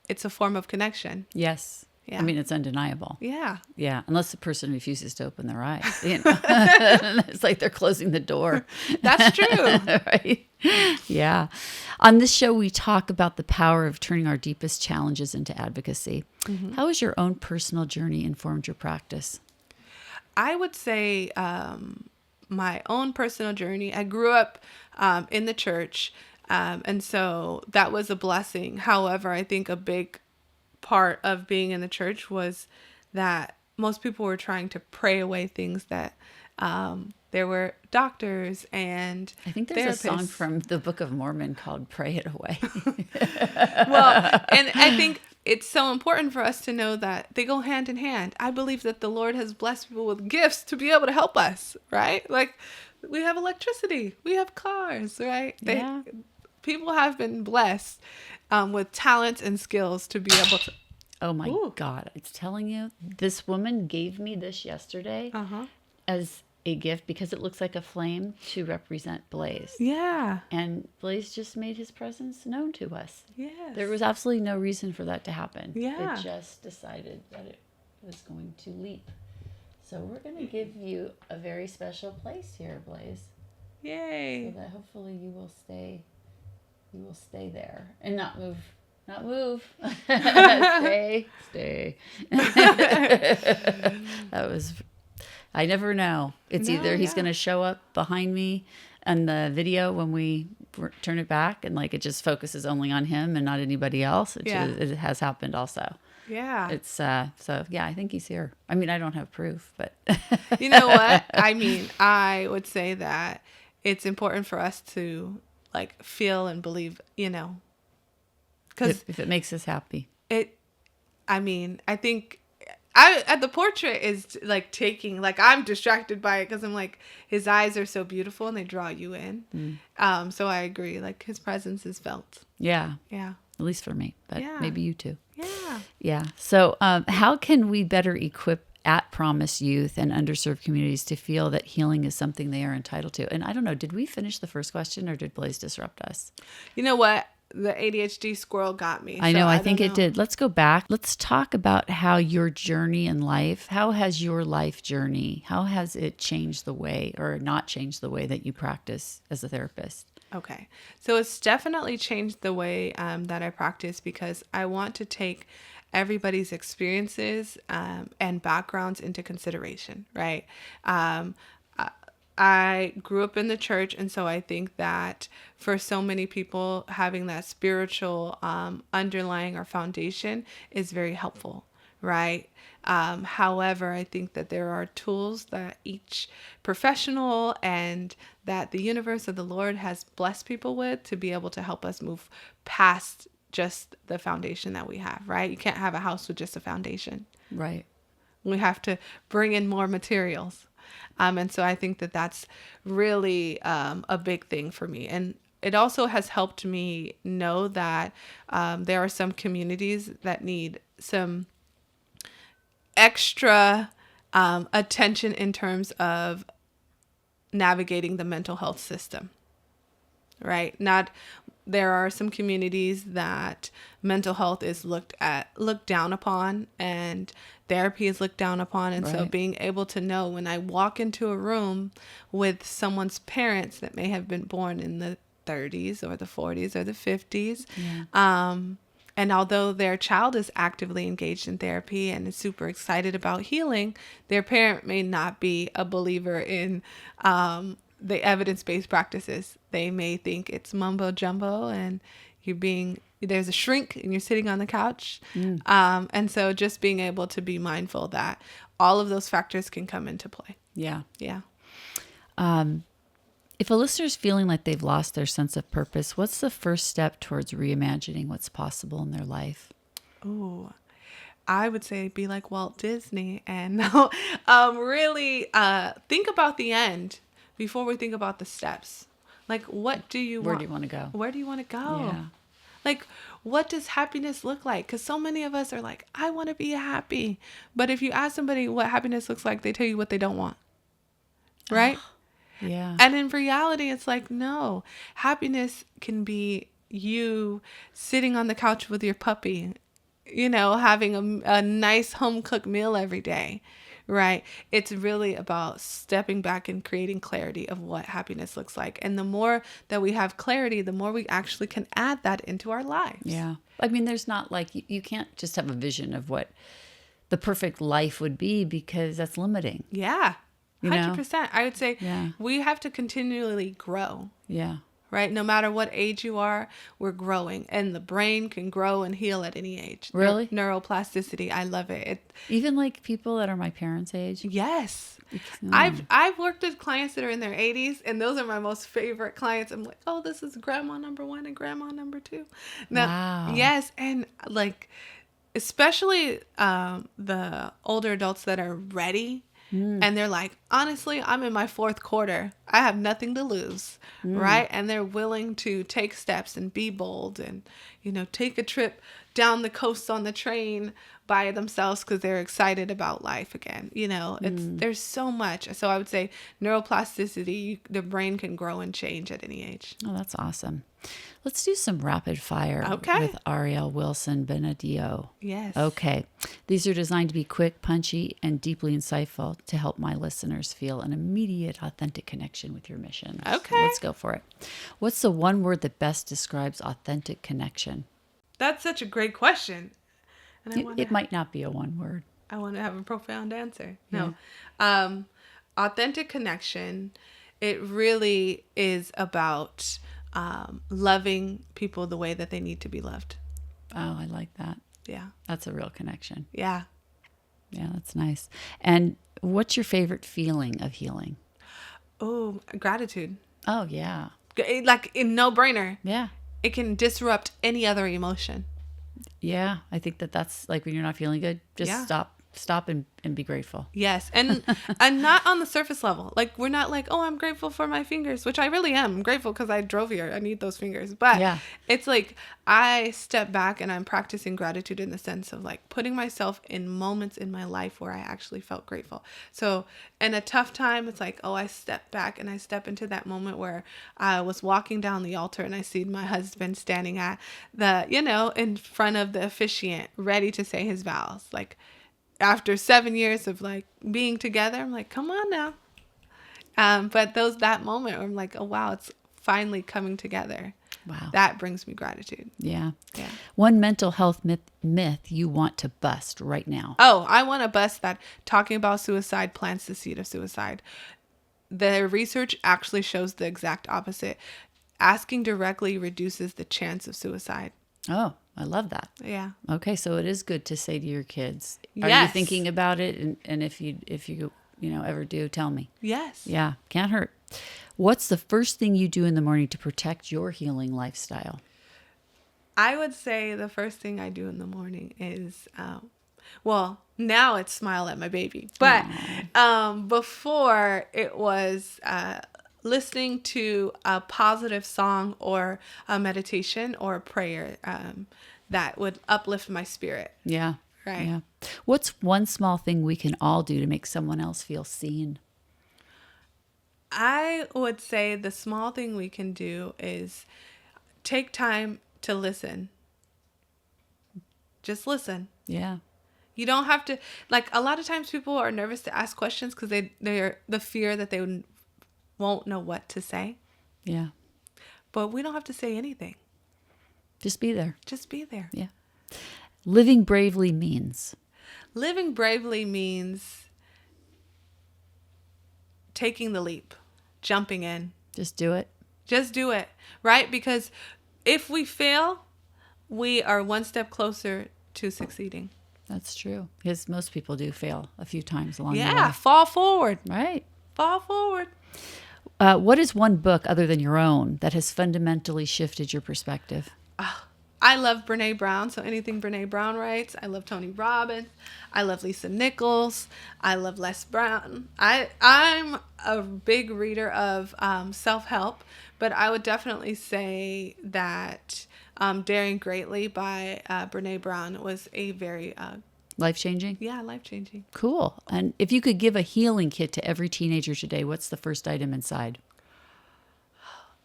it's a form of connection. Yes. Yeah. I mean, it's undeniable. Yeah. Yeah. Unless the person refuses to open their eyes. It's like they're closing the door. That's true. Right? Yeah. On this show, we talk about the power of turning our deepest challenges into advocacy. Mm-hmm. How has your own personal journey informed your practice? I would say my own personal journey, I grew up in the church, and so that was a blessing. However, I think a big part of being in the church was that most people were trying to pray away things that there were doctors and I think there's therapists. A song from the Book of Mormon called Pray It Away. Well, and I think it's so important for us to know that they go hand in hand. I believe that the Lord has blessed people with gifts to be able to help us, right? Like we have electricity, we have cars, right? People have been blessed with talents and skills to be able to. Oh my God. It's telling you, this woman gave me this yesterday as a gift because it looks like a flame to represent Blaze. Yeah. And Blaze just made his presence known to us. Yes. There was absolutely no reason for that to happen. Yeah. It just decided that it was going to leap. So we're going to give you a very special place here, Blaze. Yay. So that hopefully you will stay there and not move. Not move. Stay. That was, I never know. It's either he's going to show up behind me in the video when we turn it back and like it just focuses only on him and not anybody else. It has happened also. Yeah. It's so yeah, I think he's here. I mean, I don't have proof, but you know what? I mean, I would say that it's important for us to like feel and believe, because if it makes us happy. I think the portrait is like taking, like I'm distracted by it because I'm like, his eyes are so beautiful and they draw you in. So I agree. Like his presence is felt. Yeah. Yeah. At least for me, but maybe you too. Yeah. Yeah. So how can we better equip at Promise youth and underserved communities to feel that healing is something they are entitled to? And I don't know, did we finish the first question or did Blaze disrupt us? You know what? The ADHD squirrel got me. I know. I think it did. Let's go back. Let's talk about how your journey in life, how has your life journey, how has it changed the way or not changed the way that you practice as a therapist? Okay. So it's definitely changed the way that I practice, because I want to take everybody's experiences and backgrounds into consideration, right? I grew up in the church, and so I think that for so many people, having that spiritual underlying or foundation is very helpful, right? However, I think that there are tools that each professional and that the universe or the Lord has blessed people with to be able to help us move past just the foundation that we have, right? You can't have a house with just a foundation. Right. We have to bring in more materials. And so I think that that's really a big thing for me. And it also has helped me know that there are some communities that need some extra attention in terms of navigating the mental health system, right? There are some communities that mental health is looked down upon, and therapy is looked down upon. And so Right. being able to know when I walk into a room with someone's parents that may have been born in the 30s or the 40s or the 50s, and although their child is actively engaged in therapy and is super excited about healing, their parent may not be a believer in the evidence-based practices. They may think it's mumbo jumbo, and there's a shrink and you're sitting on the couch. And so just being able to be mindful that all of those factors can come into play. Yeah. Yeah. If a listener's feeling like they've lost their sense of purpose, what's the first step towards reimagining what's possible in their life? Oh, I would say be like Walt Disney and really think about the end before we think about the steps. Like, what do you want? Where do you want to go? Where do you want to go? Yeah. Like, what does happiness look like? Because so many of us are like, I want to be happy. But if you ask somebody what happiness looks like, they tell you what they don't want. Right? Yeah. And in reality, it's like, no, happiness can be you sitting on the couch with your puppy, having a nice home cooked meal every day, right? It's really about stepping back and creating clarity of what happiness looks like. And the more that we have clarity, the more we actually can add that into our lives. Yeah. I mean, there's not like, you can't just have a vision of what the perfect life would be, because that's limiting. Yeah. 100%. I would say we have to continually grow. Yeah. Right? No matter what age you are, we're growing. And the brain can grow and heal at any age. Really? Neuroplasticity. I love it. Even like people that are my parents' age? Yes. I've worked with clients that are in their 80s, and those are my most favorite clients. I'm like, oh, this is grandma number 1 and grandma number 2. Now, wow. Yes. And like, especially the older adults that are ready. And they're like, honestly, I'm in my 4th quarter. I have nothing to lose, right? And they're willing to take steps and be bold and, take a trip down the coast on the train by themselves because they're excited about life again. There's so much. So I would say neuroplasticity, the brain can grow and change at any age. Oh, that's awesome. Let's do some rapid fire with Ariel Wilson Gbenedio. Yes. Okay. These are designed to be quick, punchy, and deeply insightful to help my listeners feel an immediate, authentic connection with your mission. Okay. So let's go for it. What's the one word that best describes authentic connection? That's such a great question. And it might not be a one word. I want to have a profound answer. Yeah. No. Authentic connection, it really is about loving people the way that they need to be loved. Oh, I like that. Yeah. That's a real connection. Yeah. Yeah, that's nice. And what's your favorite feeling of healing? Oh, gratitude. Oh, yeah. Like a no-brainer. Yeah. It can disrupt any other emotion. Yeah. I think that's like when you're not feeling good, just stop and be grateful. Yes. And not on the surface level. Like, we're not like, oh, I'm grateful for my fingers, which I really am. I'm grateful because I drove here. I need those fingers. But it's like I step back and I'm practicing gratitude in the sense of like putting myself in moments in my life where I actually felt grateful. So in a tough time, it's like, oh, I step back and I step into that moment where I was walking down the altar and I see my husband standing at in front of the officiant, ready to say his vows. Like, after 7 years of like being together, I'm like, come on now. But that moment where I'm like, oh wow, it's finally coming together. Wow. That brings me gratitude. Yeah. Yeah. One mental health myth you want to bust right now. Oh, I want to bust that talking about suicide plants the seed of suicide. The research actually shows the exact opposite. Asking directly reduces the chance of suicide. Oh, I love that. Yeah. Okay, so it is good to say to your kids. Are you Yes. thinking about it? And if you ever do, tell me. Yes. Yeah, can't hurt. What's the first thing you do in the morning to protect your healing lifestyle? I would say the first thing I do in the morning is, well, now it's smile at my baby. But before it was listening to a positive song or a meditation or a prayer that would uplift my spirit. Yeah. Right. Yeah. What's one small thing we can all do to make someone else feel seen? I would say the small thing we can do is take time to listen. Just listen. Yeah. You don't have to, like, a lot of times people are nervous to ask questions because they're the fear that they won't know what to say. Yeah. But we don't have to say anything. Just be there. Just be there. Yeah. Living bravely means. Living bravely means taking the leap, jumping in. Just do it. Just do it, right? Because if we fail, we are one step closer to succeeding. That's true. Because most people do fail a few times along the way. Yeah, fall forward. Right. Fall forward. What is one book other than your own that has fundamentally shifted your perspective? I love Brene Brown, so anything Brene Brown writes. I love Tony Robbins. I love Lisa Nichols. I love Les Brown. I'm a big reader of self-help, but I would definitely say that Daring Greatly by Brene Brown was a very... Life-changing? Yeah, life-changing. Cool. And if you could give a healing kit to every teenager today, what's the first item inside?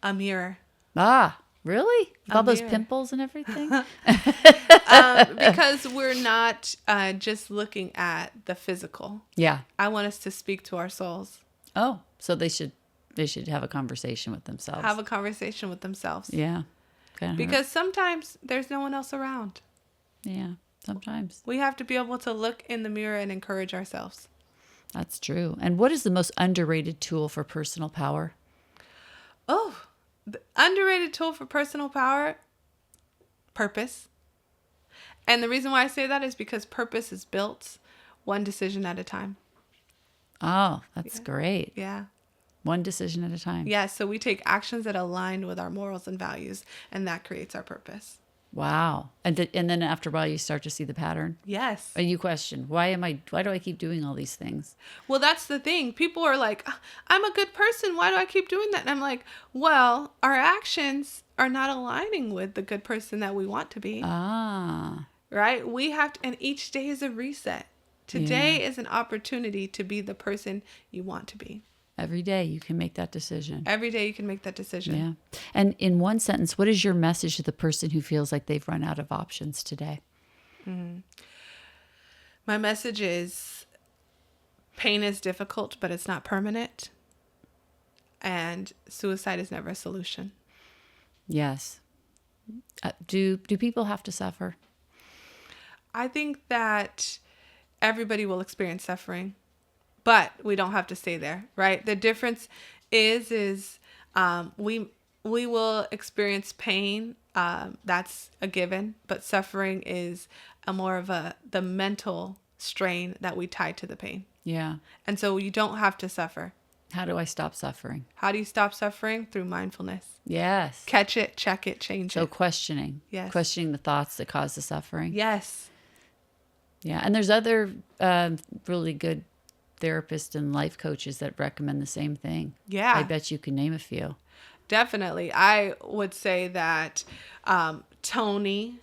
A mirror. Ah, really? With all those mirror. pimples and everything? Because we're not just looking at the physical. Yeah. I want us to speak to our souls. Oh, so they should have a conversation with themselves. Have a conversation with themselves. Yeah. Kinda Because sometimes there's no one else around. yeah, sometimes. We have to be able to look in the mirror and encourage ourselves. That's true. And what is the most underrated tool for personal power? Oh, the underrated tool for personal power, purpose. And the reason why I say that is because purpose is built one decision at a time. Oh, that's great. Yeah. One decision at a time. Yeah, so we take actions that align with our morals and values, and that creates our purpose. Wow. And then after a while, you start to see the pattern. Yes. And you question, why do I keep doing all these things? Well, that's the thing. People are like, I'm a good person. Why do I keep doing that? And I'm like, well, our actions are not aligning with the good person that we want to be. Ah. Right? We have to, and each day is a reset. Today is an opportunity to be the person you want to be. Every day you can make that decision. Every day you can make that decision. Yeah. And in one sentence, what is your message to the person who feels like they've run out of options today? Mm-hmm. My message is pain is difficult, but it's not permanent. And suicide is never a solution. Yes. Do people have to suffer? I think that everybody will experience suffering, but we don't have to stay there, right? The difference is we will experience pain. That's a given, but suffering is more of the mental strain that we tie to the pain. Yeah. And so you don't have to suffer. How do I stop suffering? How do you stop suffering? Through mindfulness. Yes. Catch it, check it, change So it. questioning. Yes. Questioning the thoughts that cause the suffering. Yes. Yeah. And there's other really good therapists and life coaches that recommend the same thing. Yeah. I bet you can name a few. Definitely. I would say that Tony,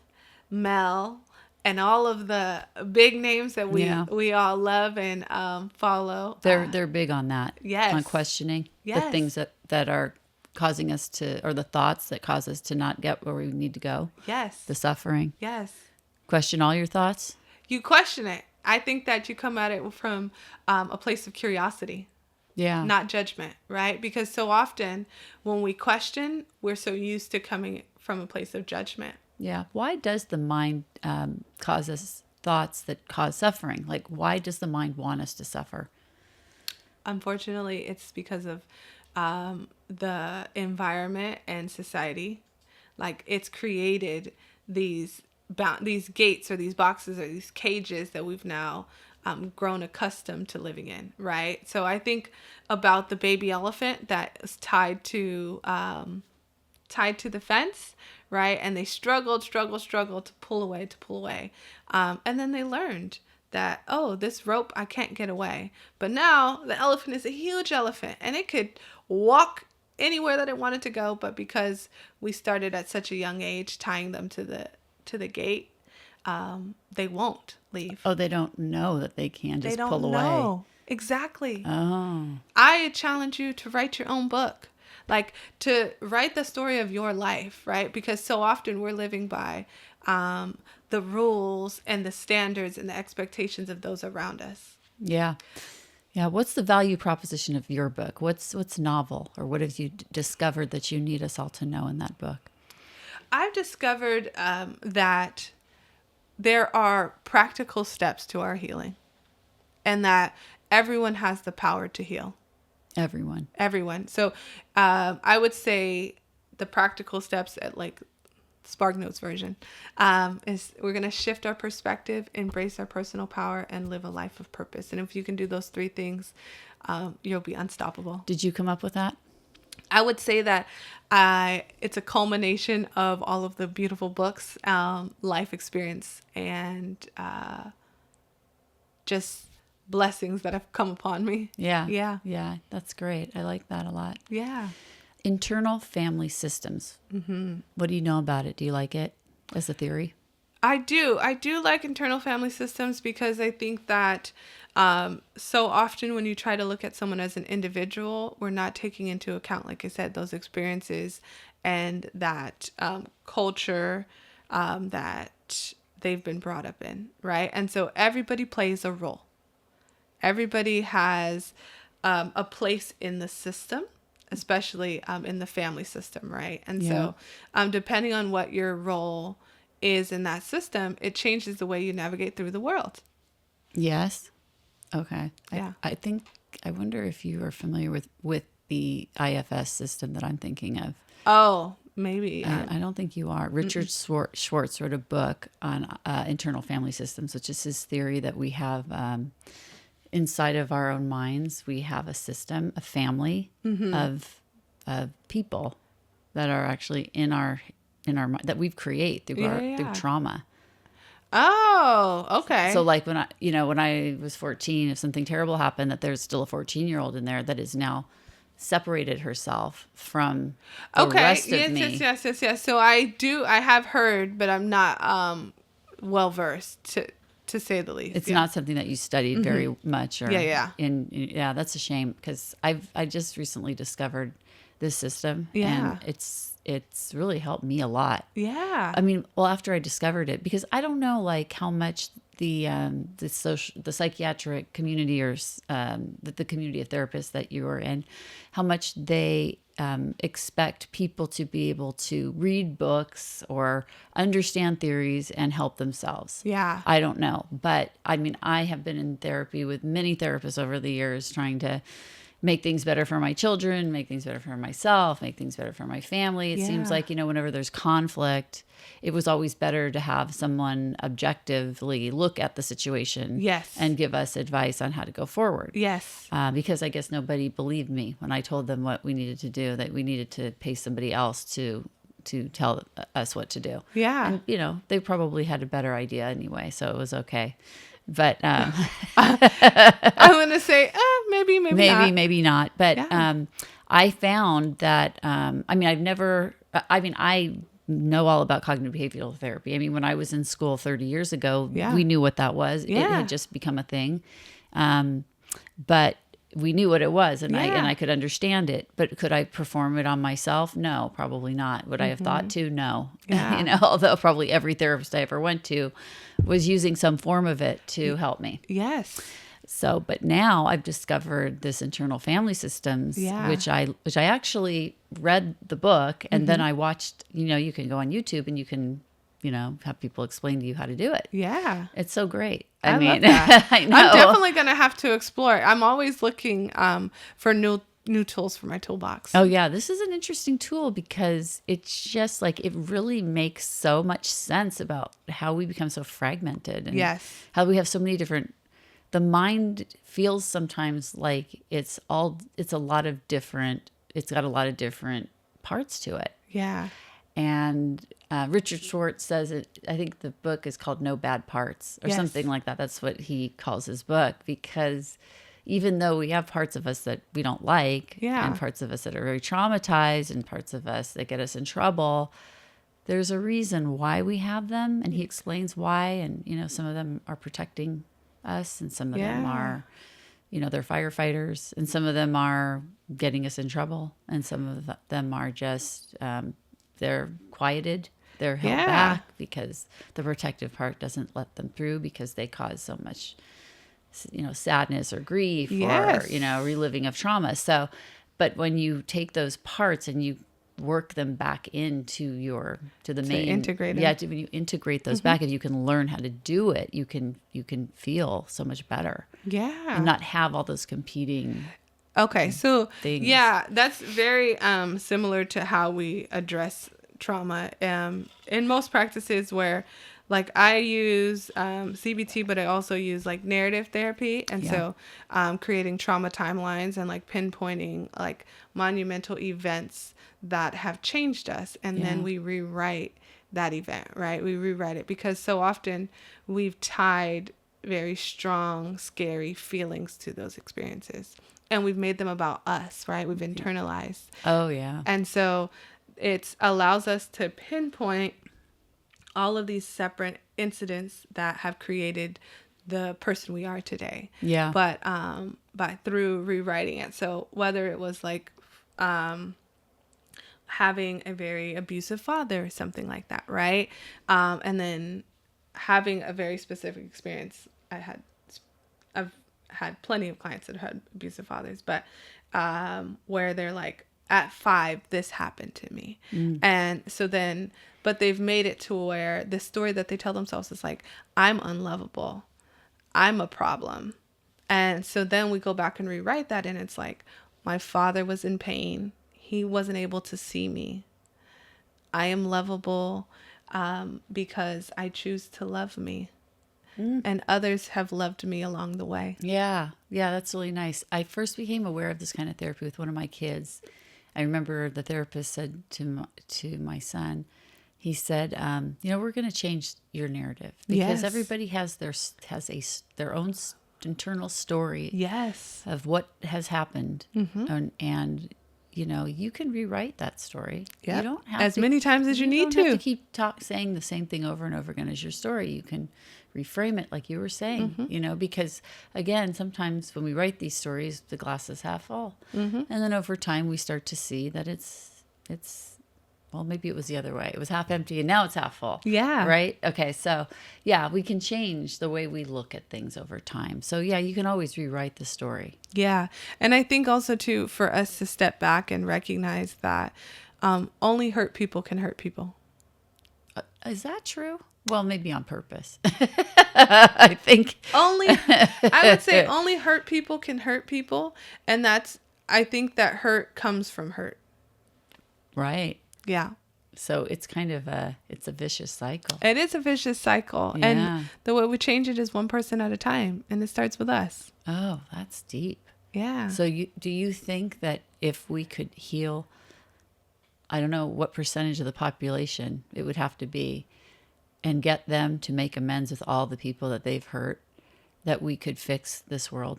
Mel, and all of the big names that we all love and follow. They're big on that. Yes. On questioning the Yes. things that are causing us to, or the thoughts that cause us to not get where we need to go. Yes. The suffering. Yes. Question all your thoughts. You question it. I think that you come at it from a place of curiosity. Yeah. not judgment, right? Because so often when we question, we're so used to coming from a place of judgment. Yeah. Why does the mind cause us thoughts that cause suffering? Like, why does the mind want us to suffer? Unfortunately, it's because of the environment and society. Like, it's created these gates or these boxes or these cages that we've now grown accustomed to living in, right? So I think about the baby elephant that is tied to the fence, right? And they struggled to pull away. And then they learned that, oh, this rope, I can't get away. But now the elephant is a huge elephant and it could walk anywhere that it wanted to go. But because we started at such a young age tying them to the gate, they won't leave. Oh, they don't know that they can just pull away. They don't know. Exactly. Oh. I challenge you to write your own book. Like, to write the story of your life, right? Because so often we're living by the rules and the standards and the expectations of those around us. Yeah. Yeah. What's the value proposition of your book? What's novel, or what have you discovered that you need us all to know in that book? I've discovered that there are practical steps to our healing, and that everyone has the power to heal. Everyone. So I would say the practical steps at like SparkNotes version is we're going to shift our perspective, embrace our personal power, and live a life of purpose. And if you can do those three things, you'll be unstoppable. Did you come up with that? I would say that it's a culmination of all of the beautiful books, life experience, and just blessings that have come upon me. Yeah. That's great. I like that a lot. Yeah. Internal family systems. Mm-hmm. What do you know about it? Do you like it as a theory? I do like internal family systems, because I think that so often when you try to look at someone as an individual, we're not taking into account, like I said, those experiences and that culture that they've been brought up in, right? And so everybody plays a role. Everybody has a place in the system, especially in the family system, right? And so depending on what your role is in that system, it changes the way you navigate through the world. Yes. Okay. Yeah. I wonder if you are familiar with the IFS system that I'm thinking of. Oh, maybe. I don't think you are. Richard Schwartz wrote a book on internal family systems, which is his theory that we have inside of our own minds, we have a system, a family of people that are actually in our that we've created through trauma. Oh, okay. So like when I was 14, if something terrible happened, that there's still a 14-year-old in there that is now separated herself from the rest of me. Yes. So I have heard, but I'm not well versed to say the least. It's not something that you studied very much. Or Yeah. That's a shame, because I just recently discovered this system. Yeah. And it's really helped me a lot. Yeah. I mean, well, after I discovered it, because I don't know like how much the psychiatric community or the community of therapists that you are in, how much they expect people to be able to read books or understand theories and help themselves. Yeah. I don't know. But I mean, I have been in therapy with many therapists over the years trying to make things better for my children, make things better for myself, make things better for my family. It seems like, whenever there's conflict, it was always better to have someone objectively look at the situation and give us advice on how to go forward. Yes. Because I guess nobody believed me when I told them what we needed to do, that we needed to pay somebody else to tell us what to do. Yeah. And, they probably had a better idea anyway, so it was okay. But I'm going to say maybe not. But I found that I know all about cognitive behavioral therapy. I mean, when I was in school 30 years ago, we knew what that was. It had just become a thing, but we knew what it was, and I could understand it. But could I perform it on myself? No, probably not. Would I have thought to? No. Although probably every therapist I ever went to was using some form of it to help me. Yes. So, but now I've discovered this internal family systems, Yeah. which I actually read the book, and then I watched, you can go on YouTube and you can, have people explain to you how to do it. Yeah. It's so great. I I mean, love that. I know. I'm definitely going to have to explore it. I'm always looking for new tools for my toolbox. Oh yeah, this is an interesting tool because it's just like it really makes so much sense about how we become so fragmented and Yes. how we have so many different. The mind feels sometimes like it's got a lot of different parts to it. Yeah. And Richard Schwartz says it. I think the book is called No Bad Parts or Yes. something like that. That's what he calls his book, because even though we have parts of us that we don't like, Yeah. and parts of us that are very traumatized, and parts of us that get us in trouble, there's a reason why we have them, and he explains why. And some of them are protecting us, and some of them Yeah. are, they're firefighters, and some of them are getting us in trouble, and some of them are just they're quieted. They're held Yeah. back because the protective part doesn't let them through because they cause so much, sadness or grief Yes. or, reliving of trauma. So, but when you take those parts and you work them back into the main, integrate them. yeah, when you integrate those back, and you can learn how to do it, you can feel so much better Yeah. and not have all those competing. Okay, so things. yeah, that's very similar to how we address trauma. In most practices where, like, I use CBT, but I also use like narrative therapy, and so creating trauma timelines and like pinpointing like monumental events that have changed us, and then we rewrite that event, right? We rewrite it because so often we've tied very strong, scary feelings to those experiences. And we've made them about us, right? We've internalized. Oh, yeah. And so it allows us to pinpoint all of these separate incidents that have created the person we are today. Yeah. But through rewriting it. So whether it was like having a very abusive father or something like that, right? And then having a very specific experience. I've had plenty of clients that had abusive fathers, but where they're like, at 5, this happened to me. And so then, but they've made it to where the story that they tell themselves is like, I'm unlovable. I'm a problem. And so then we go back and rewrite that. And it's like, my father was in pain. He wasn't able to see me. I am lovable because I choose to love me. And others have loved me along the way. Yeah. Yeah, that's really nice. I first became aware of this kind of therapy with one of my kids. I remember the therapist said to my son, he said, we're going to change your narrative because everybody has their own internal story of what has happened. And you can rewrite that story. Yep. You don't have as many times as you need to. You don't have to keep saying the same thing over and over again as your story. You can reframe it like you were saying, because again, sometimes when we write these stories, the glass is half full. And then over time we start to see that it's well, maybe it was the other way. It was half empty and now it's half full. Yeah. Right? Okay. So yeah, we can change the way we look at things over time. So yeah, you can always rewrite the story. Yeah. And I think also too, for us to step back and recognize that only hurt people can hurt people. Is that true? Well, maybe on purpose. I think I would say only hurt people can hurt people. And I think that hurt comes from hurt. Right. Yeah. So it's kind of it's a vicious cycle. It is a vicious cycle. Yeah. And the way we change it is one person at a time. And it starts with us. Oh, that's deep. Yeah. So do you think that if we could heal, I don't know what percentage of the population it would have to be, and get them to make amends with all the people that they've hurt, that we could fix this world?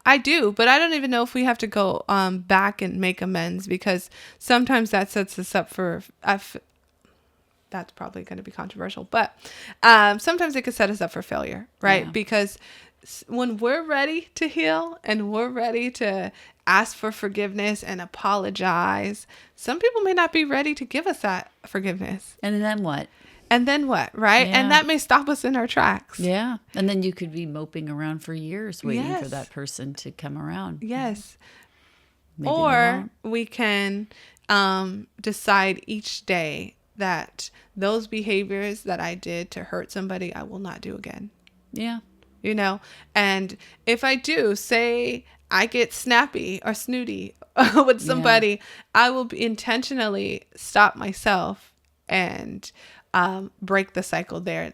I do, but I don't even know if we have to go back and make amends, because sometimes that sets us up for, that's probably going to be controversial, but sometimes it could set us up for failure, right? Yeah. Because when we're ready to heal and we're ready to ask for forgiveness and apologize, some people may not be ready to give us that forgiveness. And then what? And then what, right? Yeah. And that may stop us in our tracks. Yeah. And then you could be moping around for years waiting Yes. for that person to come around. Yes. Maybe they Or won't. we can decide each day that those behaviors that I did to hurt somebody, I will not do again. Yeah. You know, and if I do, say I get snappy or snooty with somebody, I will intentionally stop myself and break the cycle there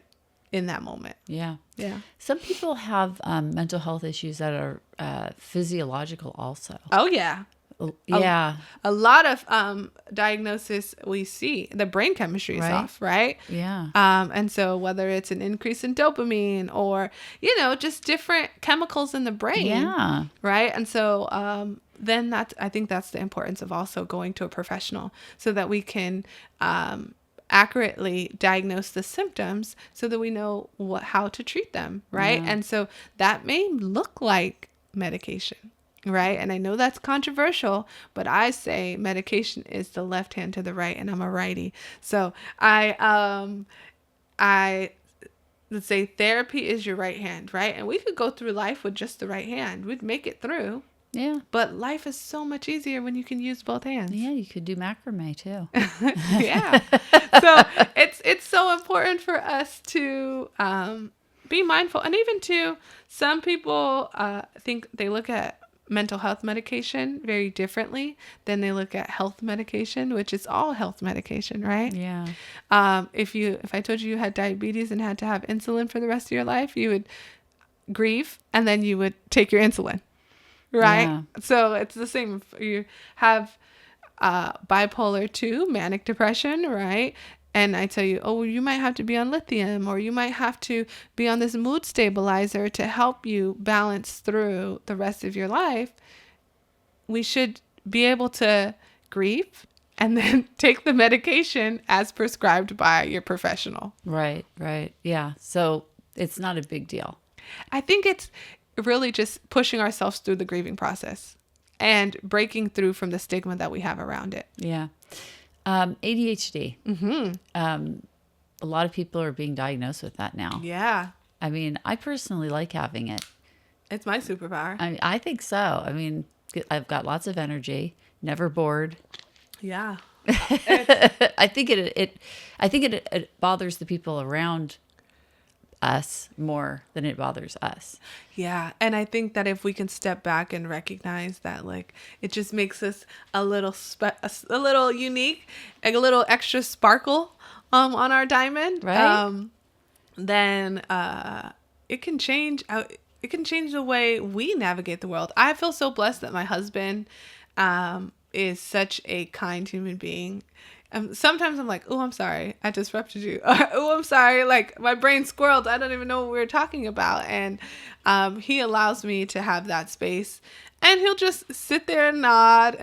in that moment. Yeah. Yeah. Some people have mental health issues that are physiological also. Oh, yeah. Yeah. A lot of diagnosis we see, the brain chemistry is Right. off, right? Yeah. And so whether it's an increase in dopamine or, you know, just different chemicals in the brain. Yeah. Right. And so then I think that's the importance of also going to a professional so that we can accurately diagnose the symptoms so that we know how to treat them. Right. Yeah. And so that may look like medication. Right. And I know that's controversial, but I say medication is the left hand to the right, and I'm a righty. So I let's say therapy is your right hand. Right. And we could go through life with just the right hand. We'd make it through. Yeah. But life is so much easier when you can use both hands. Yeah. You could do macrame too. Yeah. So it's so important for us to be mindful. And even to some people think they look at mental health medication very differently than they look at health medication, which is all health medication, right? Yeah. If I told you had diabetes and had to have insulin for the rest of your life, you would grieve and then you would take your insulin, right? Yeah. So it's the same. If you have bipolar 2, manic depression, right? And I tell you, oh, you might have to be on lithium, or you might have to be on this mood stabilizer to help you balance through the rest of your life. We should be able to grieve and then take the medication as prescribed by your professional. Right. Right. Yeah. So it's not a big deal. I think it's really just pushing ourselves through the grieving process and breaking through from the stigma that we have around it. Yeah. ADHD. Mm-hmm. A lot of people are being diagnosed with that now. Yeah. I mean, I personally like having it. It's my superpower. I think so. I mean, I've got lots of energy, never bored. Yeah. I think it bothers the people around us more than it bothers us. Yeah. And I think that if we can step back and recognize that, like, it just makes us a little unique, a little extra sparkle on our diamond, Right. Then it can change the way we navigate the world. I feel so blessed that my husband is such a kind human being. Sometimes I'm like, oh, I'm sorry, I disrupted you. Oh, I'm sorry, like my brain squirreled. I don't even know what we were talking about. And he allows me to have that space. And he'll just sit there and nod,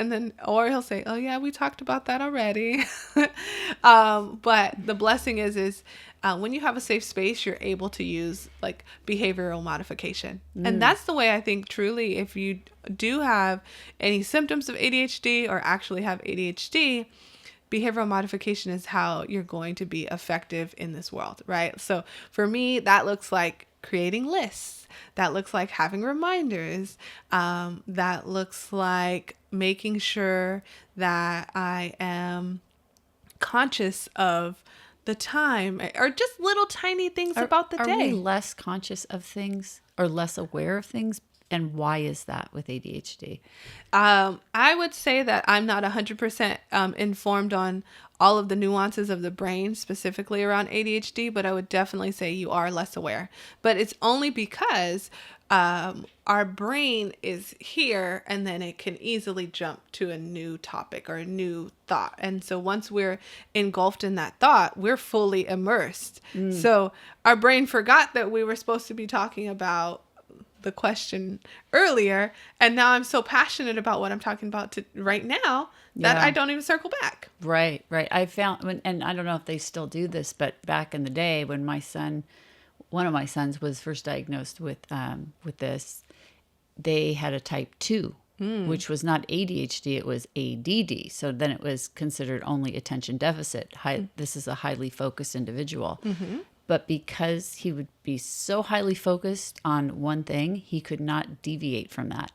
or he'll say, oh yeah, we talked about that already. But the blessing is when you have a safe space, you're able to use like behavioral modification. And that's the way I think truly, if you do have any symptoms of ADHD or actually have ADHD, behavioral modification is how you're going to be effective in this world, right? So for me, that looks like creating lists. That looks like having reminders. That looks like making sure that I am conscious of the time, or just little tiny things about the day. Are we less conscious of things or less aware of things? And why is that with ADHD? I would say that I'm not 100% informed on all of the nuances of the brain specifically around ADHD, but I would definitely say you are less aware. But it's only because our brain is here and then it can easily jump to a new topic or a new thought. And so once we're engulfed in that thought, we're fully immersed. So our brain forgot that we were supposed to be talking about the question earlier, and now I'm so passionate about what I'm talking about right now that I don't even circle back. Right. I found, and I don't know if they still do this, but back in the day when one of my sons was first diagnosed with this, they had a type 2 which was not ADHD, it was ADD. So then it was considered only attention deficit. This is a highly focused individual. But because he would be so highly focused on one thing, he could not deviate from that.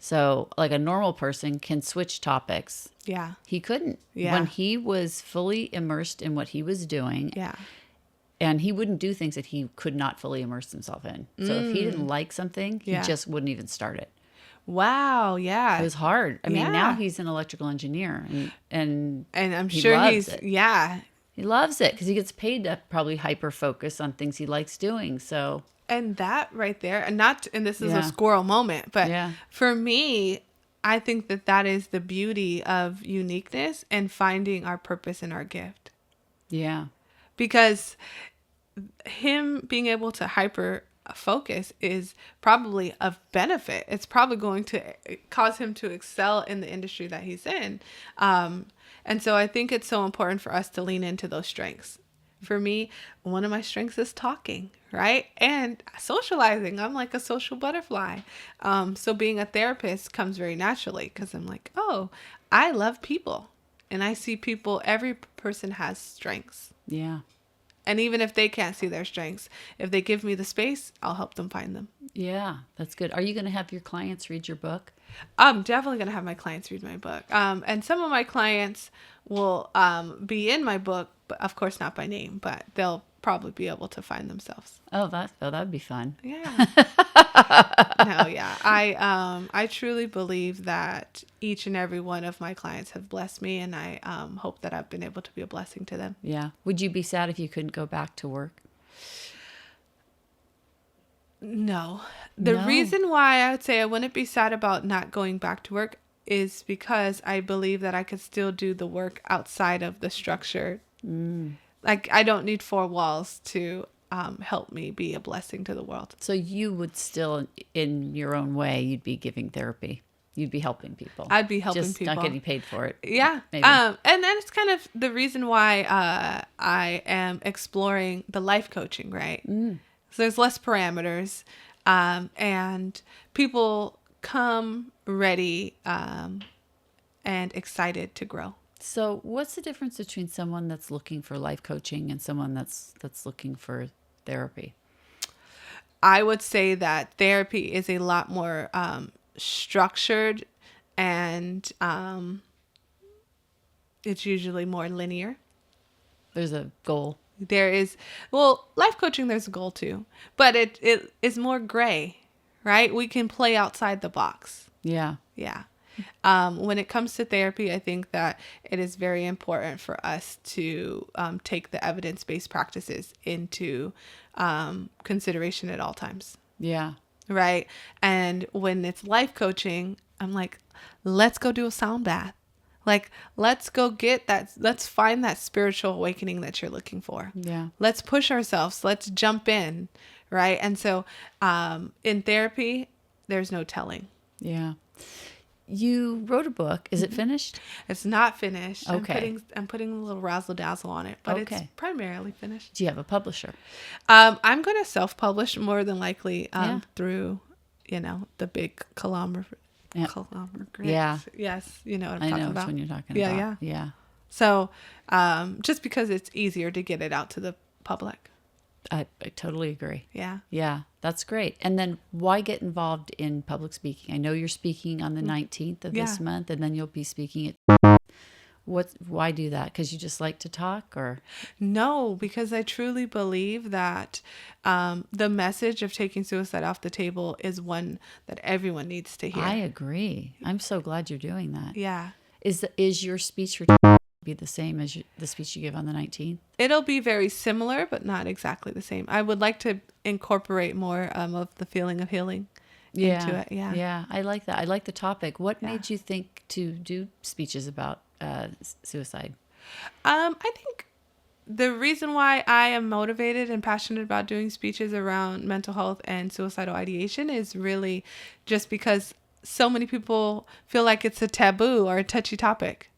So like a normal person can switch topics. Yeah. He couldn't. Yeah. When he was fully immersed in what he was doing. Yeah. And he wouldn't do things that he could not fully immerse himself in. So if he didn't like something, he just wouldn't even start it. Wow. Yeah. It was hard. I mean, now he's an electrical engineer and I'm sure he's, it. He loves it because he gets paid to probably hyper focus on things he likes doing. So, and that right there, and this is a squirrel moment, but for me, I think that is the beauty of uniqueness and finding our purpose and our gift. Yeah. Because him being able to hyper focus is probably of benefit. It's probably going to cause him to excel in the industry that he's in. And so I think it's so important for us to lean into those strengths. For me, one of my strengths is talking, right? And socializing. I'm like a social butterfly. So being a therapist comes very naturally because I'm like, oh, I love people. And I see people, every person has strengths. Yeah. And even if they can't see their strengths, if they give me the space, I'll help them find them. Yeah, that's good. Are you going to have your clients read your book? I'm definitely going to have my clients read my book. And some of my clients will be in my book, but of course not by name, but they'll probably be able to find themselves. Oh, that'd be fun. Yeah. No, yeah. I truly believe that each and every one of my clients have blessed me, and I hope that I've been able to be a blessing to them. Yeah. Would you be sad if you couldn't go back to work? No. The reason why I would say I wouldn't be sad about not going back to work is because I believe that I could still do the work outside of the structure. Like, I don't need four walls to help me be a blessing to the world. So you would still, in your own way, you'd be giving therapy. You'd be helping people. I'd be helping just people. Not getting paid for it. Yeah. Maybe. And then it's kind of the reason why I am exploring the life coaching, right? So there's less parameters, and people come ready and excited to grow. So what's the difference between someone that's looking for life coaching and someone that's looking for therapy? I would say that therapy is a lot more structured, and it's usually more linear. There's a goal. There is, life coaching, there's a goal too, but it is more gray, right? We can play outside the box. Yeah. Yeah. When it comes to therapy, I think that it is very important for us to take the evidence-based practices into consideration at all times. Yeah. Right. And when it's life coaching, I'm like, let's go do a sound bath. Like, let's go get that. Let's find that spiritual awakening that you're looking for. Yeah. Let's push ourselves. Let's jump in. Right. And so in therapy, there's no telling. Yeah. You wrote a book. Is it finished? It's not finished. Okay. I'm putting a little razzle dazzle on it, but Okay. It's primarily finished. Do you have a publisher? I'm going to self-publish more than likely through, the big conglomerate. Yeah. Yes. You know what I'm I talking know about. which one you're talking about. Yeah. So just because it's easier to get it out to the public. I totally agree. Yeah. Yeah, that's great. And then why get involved in public speaking? I know you're speaking on the 19th of this month, and then you'll be speaking at... Why do that? Because you just like to talk, or? No, because I truly believe that the message of taking suicide off the table is one that everyone needs to hear. I agree. I'm so glad you're doing that. Yeah. Is your speech be the same as the speech you give on the 19th? It'll be very similar, but not exactly the same. I would like to incorporate more of the feeling of healing into it. Yeah. Yeah. I like that. I like the topic. What made you think to do speeches about suicide? I think the reason why I am motivated and passionate about doing speeches around mental health and suicidal ideation is really just because so many people feel like it's a taboo or a touchy topic.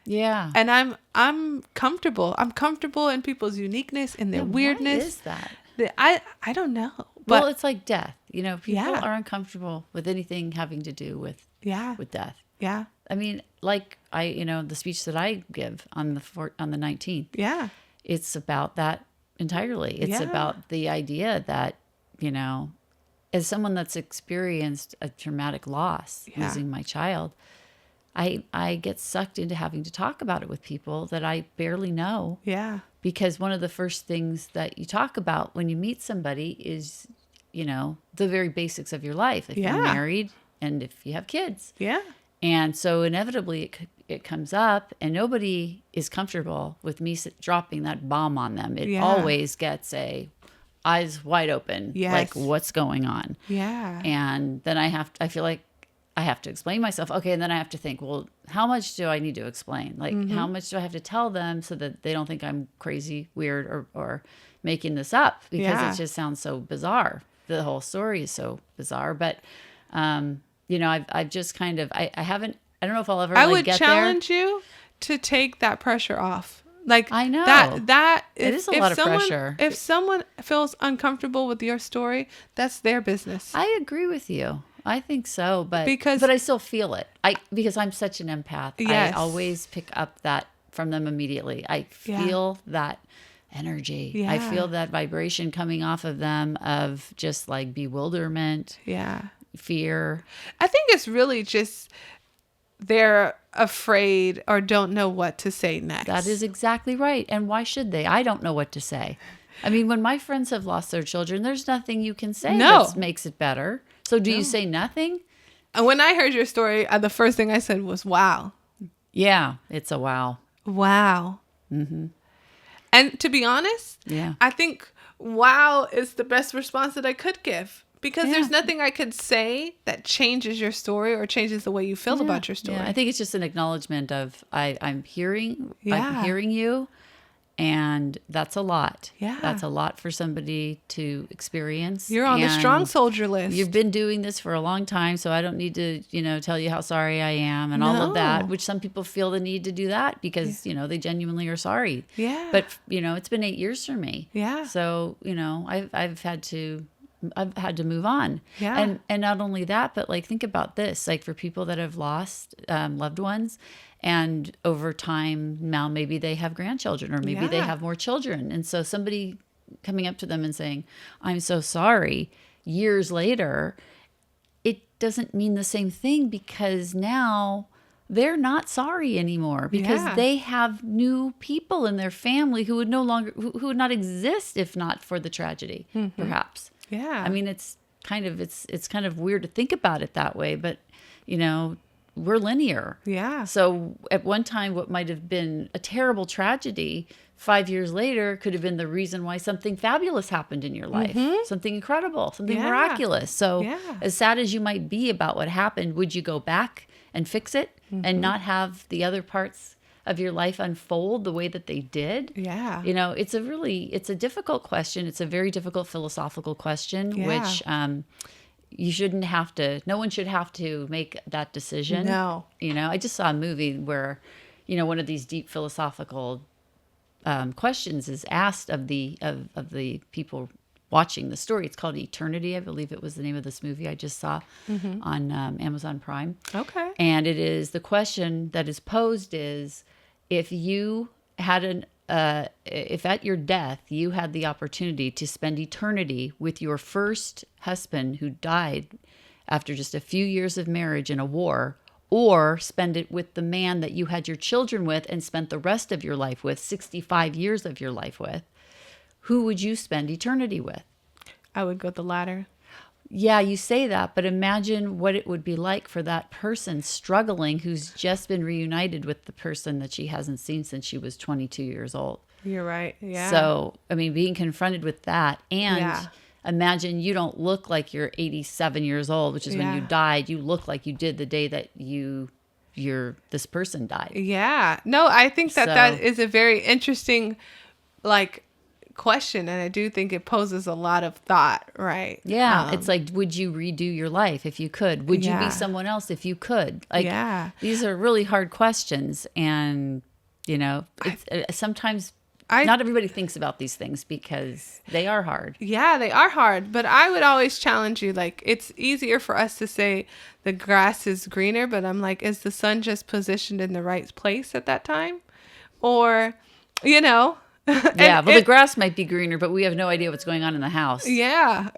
Yeah. And I'm comfortable. I'm comfortable in people's uniqueness and their weirdness. What is that? I don't know. But it's like death. People are uncomfortable with anything having to do with Yeah. with death. Yeah. I mean, like the speech that I give on the 19th. Yeah. It's about that entirely. It's about the idea that, as someone that's experienced a traumatic loss, losing my child, I get sucked into having to talk about it with people that I barely know. Yeah. Because one of the first things that you talk about when you meet somebody is, the very basics of your life. If you're married and if you have kids. Yeah. And so inevitably it comes up, and nobody is comfortable with me dropping that bomb on them. It always gets eyes wide open. Yes. Like, what's going on? Yeah. And then I feel like I have to explain myself. Okay. And then I have to think, well, how much do I need to explain? Like, how much do I have to tell them so that they don't think I'm crazy, weird, or making this up? Because it just sounds so bizarre. The whole story is so bizarre. But, I've just kind of, I don't know if I'll ever I would get challenge there. you to take that pressure off. Like, I know that it is a lot of pressure. If someone feels uncomfortable with your story, that's their business. I agree with you. I think so, but I still feel it. Because I'm such an empath. Yes. I always pick up that from them immediately. I feel that energy. Yeah. I feel that vibration coming off of them of just like bewilderment, fear. I think it's really just they're afraid or don't know what to say next. That is exactly right. And why should they? I don't know what to say. I mean, when my friends have lost their children, there's nothing you can say that makes it better. So do you say nothing? And when I heard your story, the first thing I said was, wow. Yeah, it's a wow. Wow. Mm-hmm. And to be honest, I think wow is the best response that I could give. Because there's nothing I could say that changes your story or changes the way you feel about your story. Yeah, I think it's just an acknowledgement of I'm hearing you, and that's a lot. Yeah. That's a lot for somebody to experience. You're on the strong soldier list. You've been doing this for a long time, so I don't need to, tell you how sorry I am and all of that, which some people feel the need to do that because, they genuinely are sorry. Yeah. But, it's been 8 years for me. Yeah. So, I've had to move on. Yeah. And not only that, but like, think about this, like for people that have lost loved ones and over time now maybe they have grandchildren or maybe they have more children. And so somebody coming up to them and saying, I'm so sorry, years later, it doesn't mean the same thing because now they're not sorry anymore because they have new people in their family who would who would not exist if not for the tragedy, perhaps. Yeah. I mean, it's kind of weird to think about it that way, but we're linear. Yeah. So at one time, what might have been a terrible tragedy 5 years later could have been the reason why something fabulous happened in your life, something incredible, something miraculous. So as sad as you might be about what happened, would you go back and fix it and not have the other parts of your life unfold the way that they did? Yeah. It's a difficult question. It's a very difficult philosophical question, which no one should have to make that decision. No. I just saw a movie where, one of these deep philosophical questions is asked of the people watching the story. It's called Eternity. I believe it was the name of this movie I just saw on Amazon Prime. Okay. And it is the question that is posed is, if you had if at your death you had the opportunity to spend eternity with your first husband who died after just a few years of marriage in a war, or spend it with the man that you had your children with and spent the rest of your life with, 65 years of your life with, who would you spend eternity with? I would go the latter. Yeah, you say that, but imagine what it would be like for that person struggling who's just been reunited with the person that she hasn't seen since she was 22 years old. You're right. Yeah. So, I mean, being confronted with that, and imagine you don't look like you're 87 years old, which is when you died. You look like you did the day that this person died. Yeah. No, I think that is a very interesting, question, and I do think it poses a lot of thought, right? Yeah. It's like, would you redo your life if you could? Would you be someone else if you could? These are really hard questions, and sometimes Not everybody thinks about these things because they are hard. Yeah, they are hard. But I would always challenge you. Like, it's easier for us to say the grass is greener, but I'm like, is the sun just positioned in the right place at that time? Or, you know. Yeah, well, the grass might be greener, but we have no idea what's going on in the house. Yeah.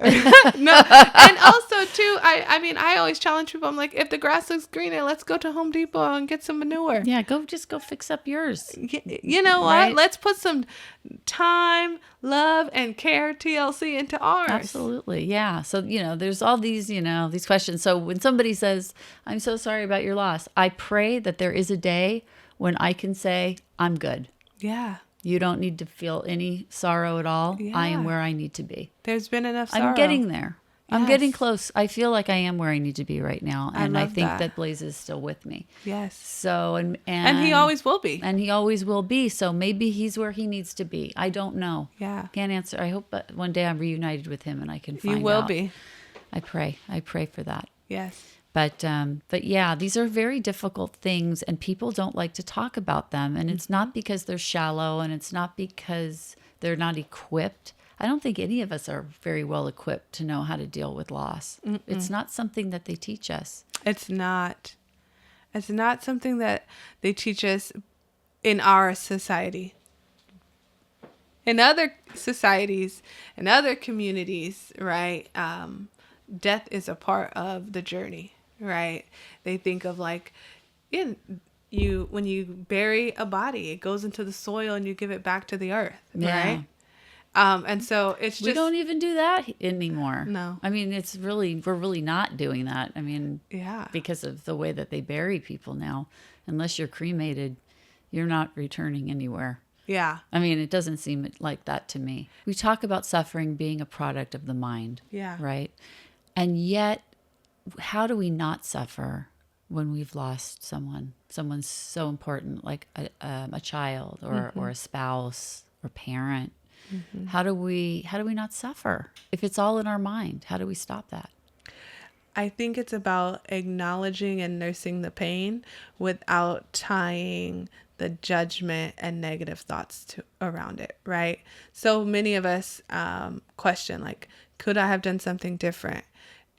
No. And also, too, I mean, I always challenge people. I'm like, if the grass looks greener, let's go to Home Depot and get some manure. Yeah, go fix up yours. You know what? Right? Let's put some time, love, and care, TLC, into ours. Absolutely. Yeah. So, there's all these, these questions. So when somebody says, I'm so sorry about your loss, I pray that there is a day when I can say, I'm good. Yeah. You don't need to feel any sorrow at all. Yeah. I am where I need to be. There's been enough sorrow. I'm getting there. Yes. I'm getting close. I feel like I am where I need to be right now. And I think that Blaze is still with me. Yes. So, and he always will be. And he always will be. So maybe he's where he needs to be. I don't know. Yeah. Can't answer. I hope that one day I'm reunited with him and I can find out. You will be. I pray for that. Yes. But yeah, these are very difficult things and people don't like to talk about them. And it's not because they're shallow and it's not because they're not equipped. I don't think any of us are very well equipped to know how to deal with loss. Mm-mm. It's not something that they teach us. It's not. It's not something that they teach us in our society. In other societies, in other communities, right? Death is a part of the journey. Right. They think of like, when you bury a body, it goes into the soil and you give it back to the earth. Yeah. Right. And so it's just, we don't even do that anymore. No. I mean, we're really not doing that. I mean, yeah, because of the way that they bury people now, unless you're cremated, you're not returning anywhere. Yeah. I mean, it doesn't seem like that to me. We talk about suffering being a product of the mind. Yeah. Right. And yet, how do we not suffer when we've lost someone so important, like a child or a spouse or parent? Mm-hmm. How do we not suffer? If it's all in our mind, how do we stop that? I think it's about acknowledging and nursing the pain without tying the judgment and negative thoughts around it, right? So many of us question, like, could I have done something different?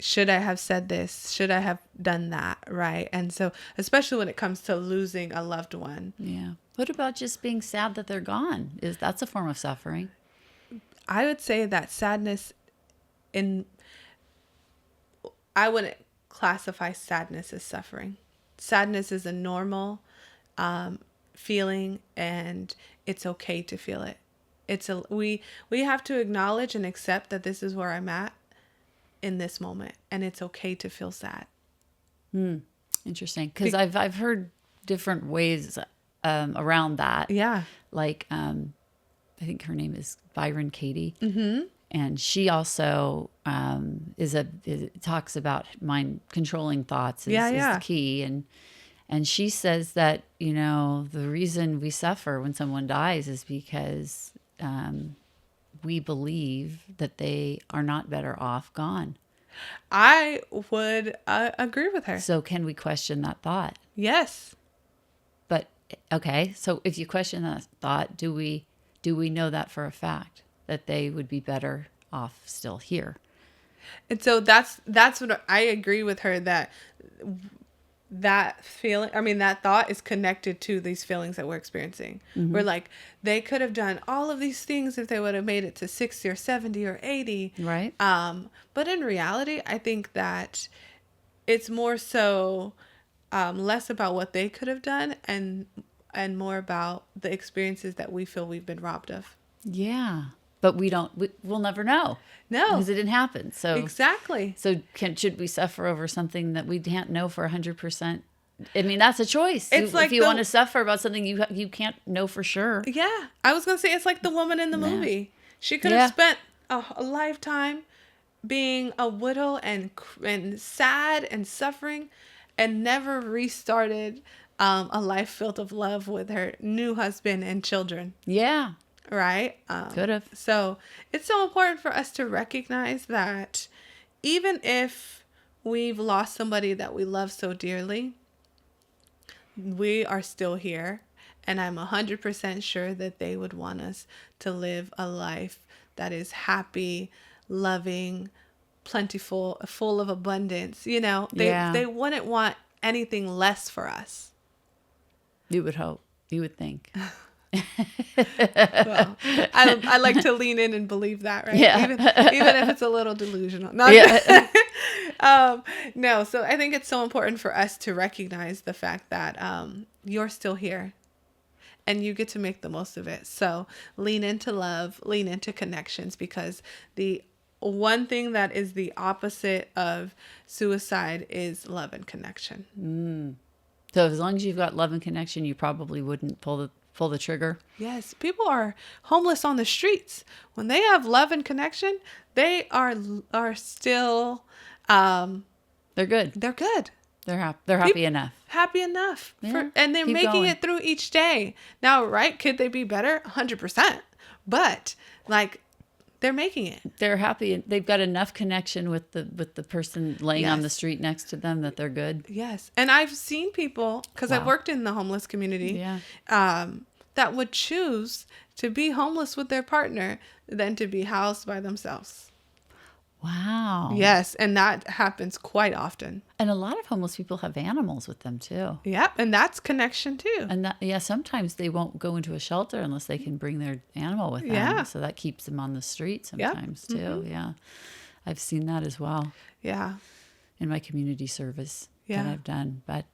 Should I have said this? Should I have done that? Right. And so, especially when it comes to losing a loved one. Yeah. What about just being sad that they're gone? That's a form of suffering? I would say that sadness I wouldn't classify sadness as suffering. Sadness is a normal feeling and it's okay to feel it. We have to acknowledge and accept that this is where I'm at in this moment, and it's okay to feel sad. Interesting, because I've heard different ways around that. Yeah, like I think her name is Byron Katie, mm-hmm. and she also talks about mind controlling thoughts is the key, and she says that the reason we suffer when someone dies is because we believe that they are not better off gone. I would agree with her. So can we question that thought? Yes. But okay, so if you question that thought, do we know that for a fact that they would be better off still here? And so that's what I agree with her, that feeling, that thought is connected to these feelings that we're experiencing. Mm-hmm. We're like, they could have done all of these things if they would have made it to 60 or 70 or 80. Right. But in reality, I think that it's more so less about what they could have done and more about the experiences that we feel we've been robbed of. Yeah. But we'll never know. No. Because it didn't happen. So exactly. So should we suffer over something that we can't know for 100%? I mean, that's a choice. It's if you want to suffer about something you can't know for sure. Yeah. I was going to say, it's like the woman in the movie. She could have spent a lifetime being a widow and sad and suffering and never restarted a life filled of love with her new husband and children. Yeah. Right? Could have. So it's so important for us to recognize that even if we've lost somebody that we love so dearly, we are still here And I'm 100% sure that they would want us to live a life that is happy, loving, plentiful, full of abundance. You know, they wouldn't want anything less for us. You would hope. You would think. Well, I like to lean in and believe that, right? Yeah. Even if it's a little delusional. No, no. So I think it's so important for us to recognize the fact that you're still here and you get to make the most of it. So lean into love, lean into connections, because the one thing that is the opposite of suicide is love and connection. So as long as you've got love and connection, you probably wouldn't pull the trigger. Yes, people are homeless on the streets. When they have love and connection, they are still They're good. They're good. They're happy enough. Happy enough. Yeah, And they're keep making going. it through each day. Now, right? Could they be better? 100%. But like, they're making it. They're happy, and they've got enough connection with the person laying on the Yes. street next to them that they're good. Yes. And I've seen people, because I've Wow. worked in the homeless community, Yeah. that would choose to be homeless with their partner than to be housed by themselves. Wow. Yes. And that happens quite often. And a lot of homeless people have animals with them too. Yep. And that's connection too. And that, sometimes they won't go into a shelter unless they can bring their animal with them. Yeah. So that keeps them on the street Yep. sometimes too. Yeah. I've seen that as well Yeah. in my community service that Yeah. I've done. But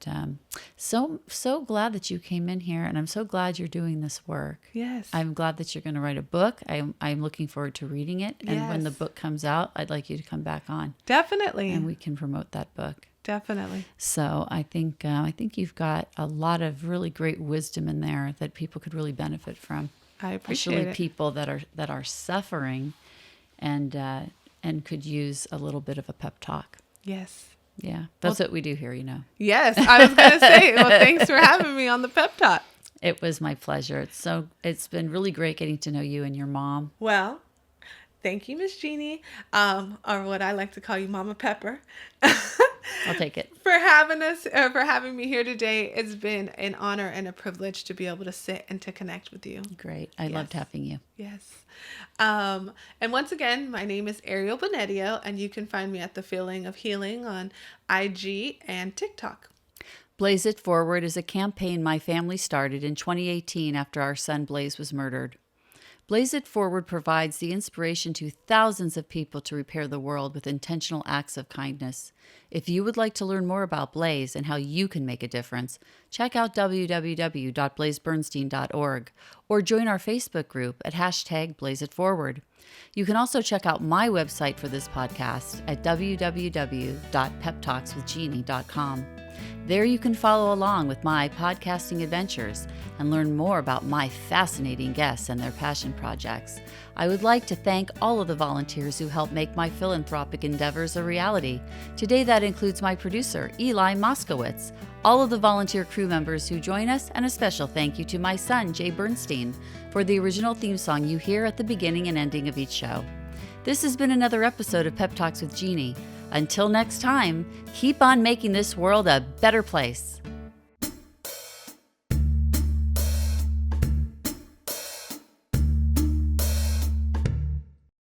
so glad that you came in here, and I'm so glad you're doing this work. Yes. I'm glad that you're going to write a book. I'm looking forward to reading it. And when the Yes. book comes out, I'd like you to come back on Definitely. and we can promote that book. Definitely. So I think you've got a lot of really great wisdom in there that people could really benefit from. I appreciate Especially it. people that are suffering, and could use a little bit of a pep talk. Yes. Yeah, that's what we do here. Yes. I was going to say, well, thanks for having me on the Pep Talk. It was my pleasure. It's been really great getting to know you and your mom. Well, thank you, Miss Jeannie, or what I like to call you, Mama Pepper, I'll take it. for having me here today. It's been an honor and a privilege to be able to sit and to connect with you. Great. I loved having you. Yes. And once again, my name is Ariel Gbenedio, and you can find me at The Feeling of Healing on IG and TikTok. Blaze It Forward is a campaign my family started in 2018 after our son Blaze was murdered. Blaze It Forward provides the inspiration to thousands of people to repair the world with intentional acts of kindness. If you would like to learn more about Blaze and how you can make a difference, check out www.blazebernstein.org or join our Facebook group at #BlazeItForward. You can also check out my website for this podcast at www.PeppTalksWithJeannie.com. There you can follow along with my podcasting adventures and learn more about my fascinating guests and their passion projects. I would like to thank all of the volunteers who help make my philanthropic endeavors a reality. Today that includes my producer, Eli Moskowitz, all of the volunteer crew members who join us, and a special thank you to my son, Jay Bernstein, for the original theme song you hear at the beginning and ending of each show. This has been another episode of Pep Talks with Jeannie. Until next time, keep on making this world a better place.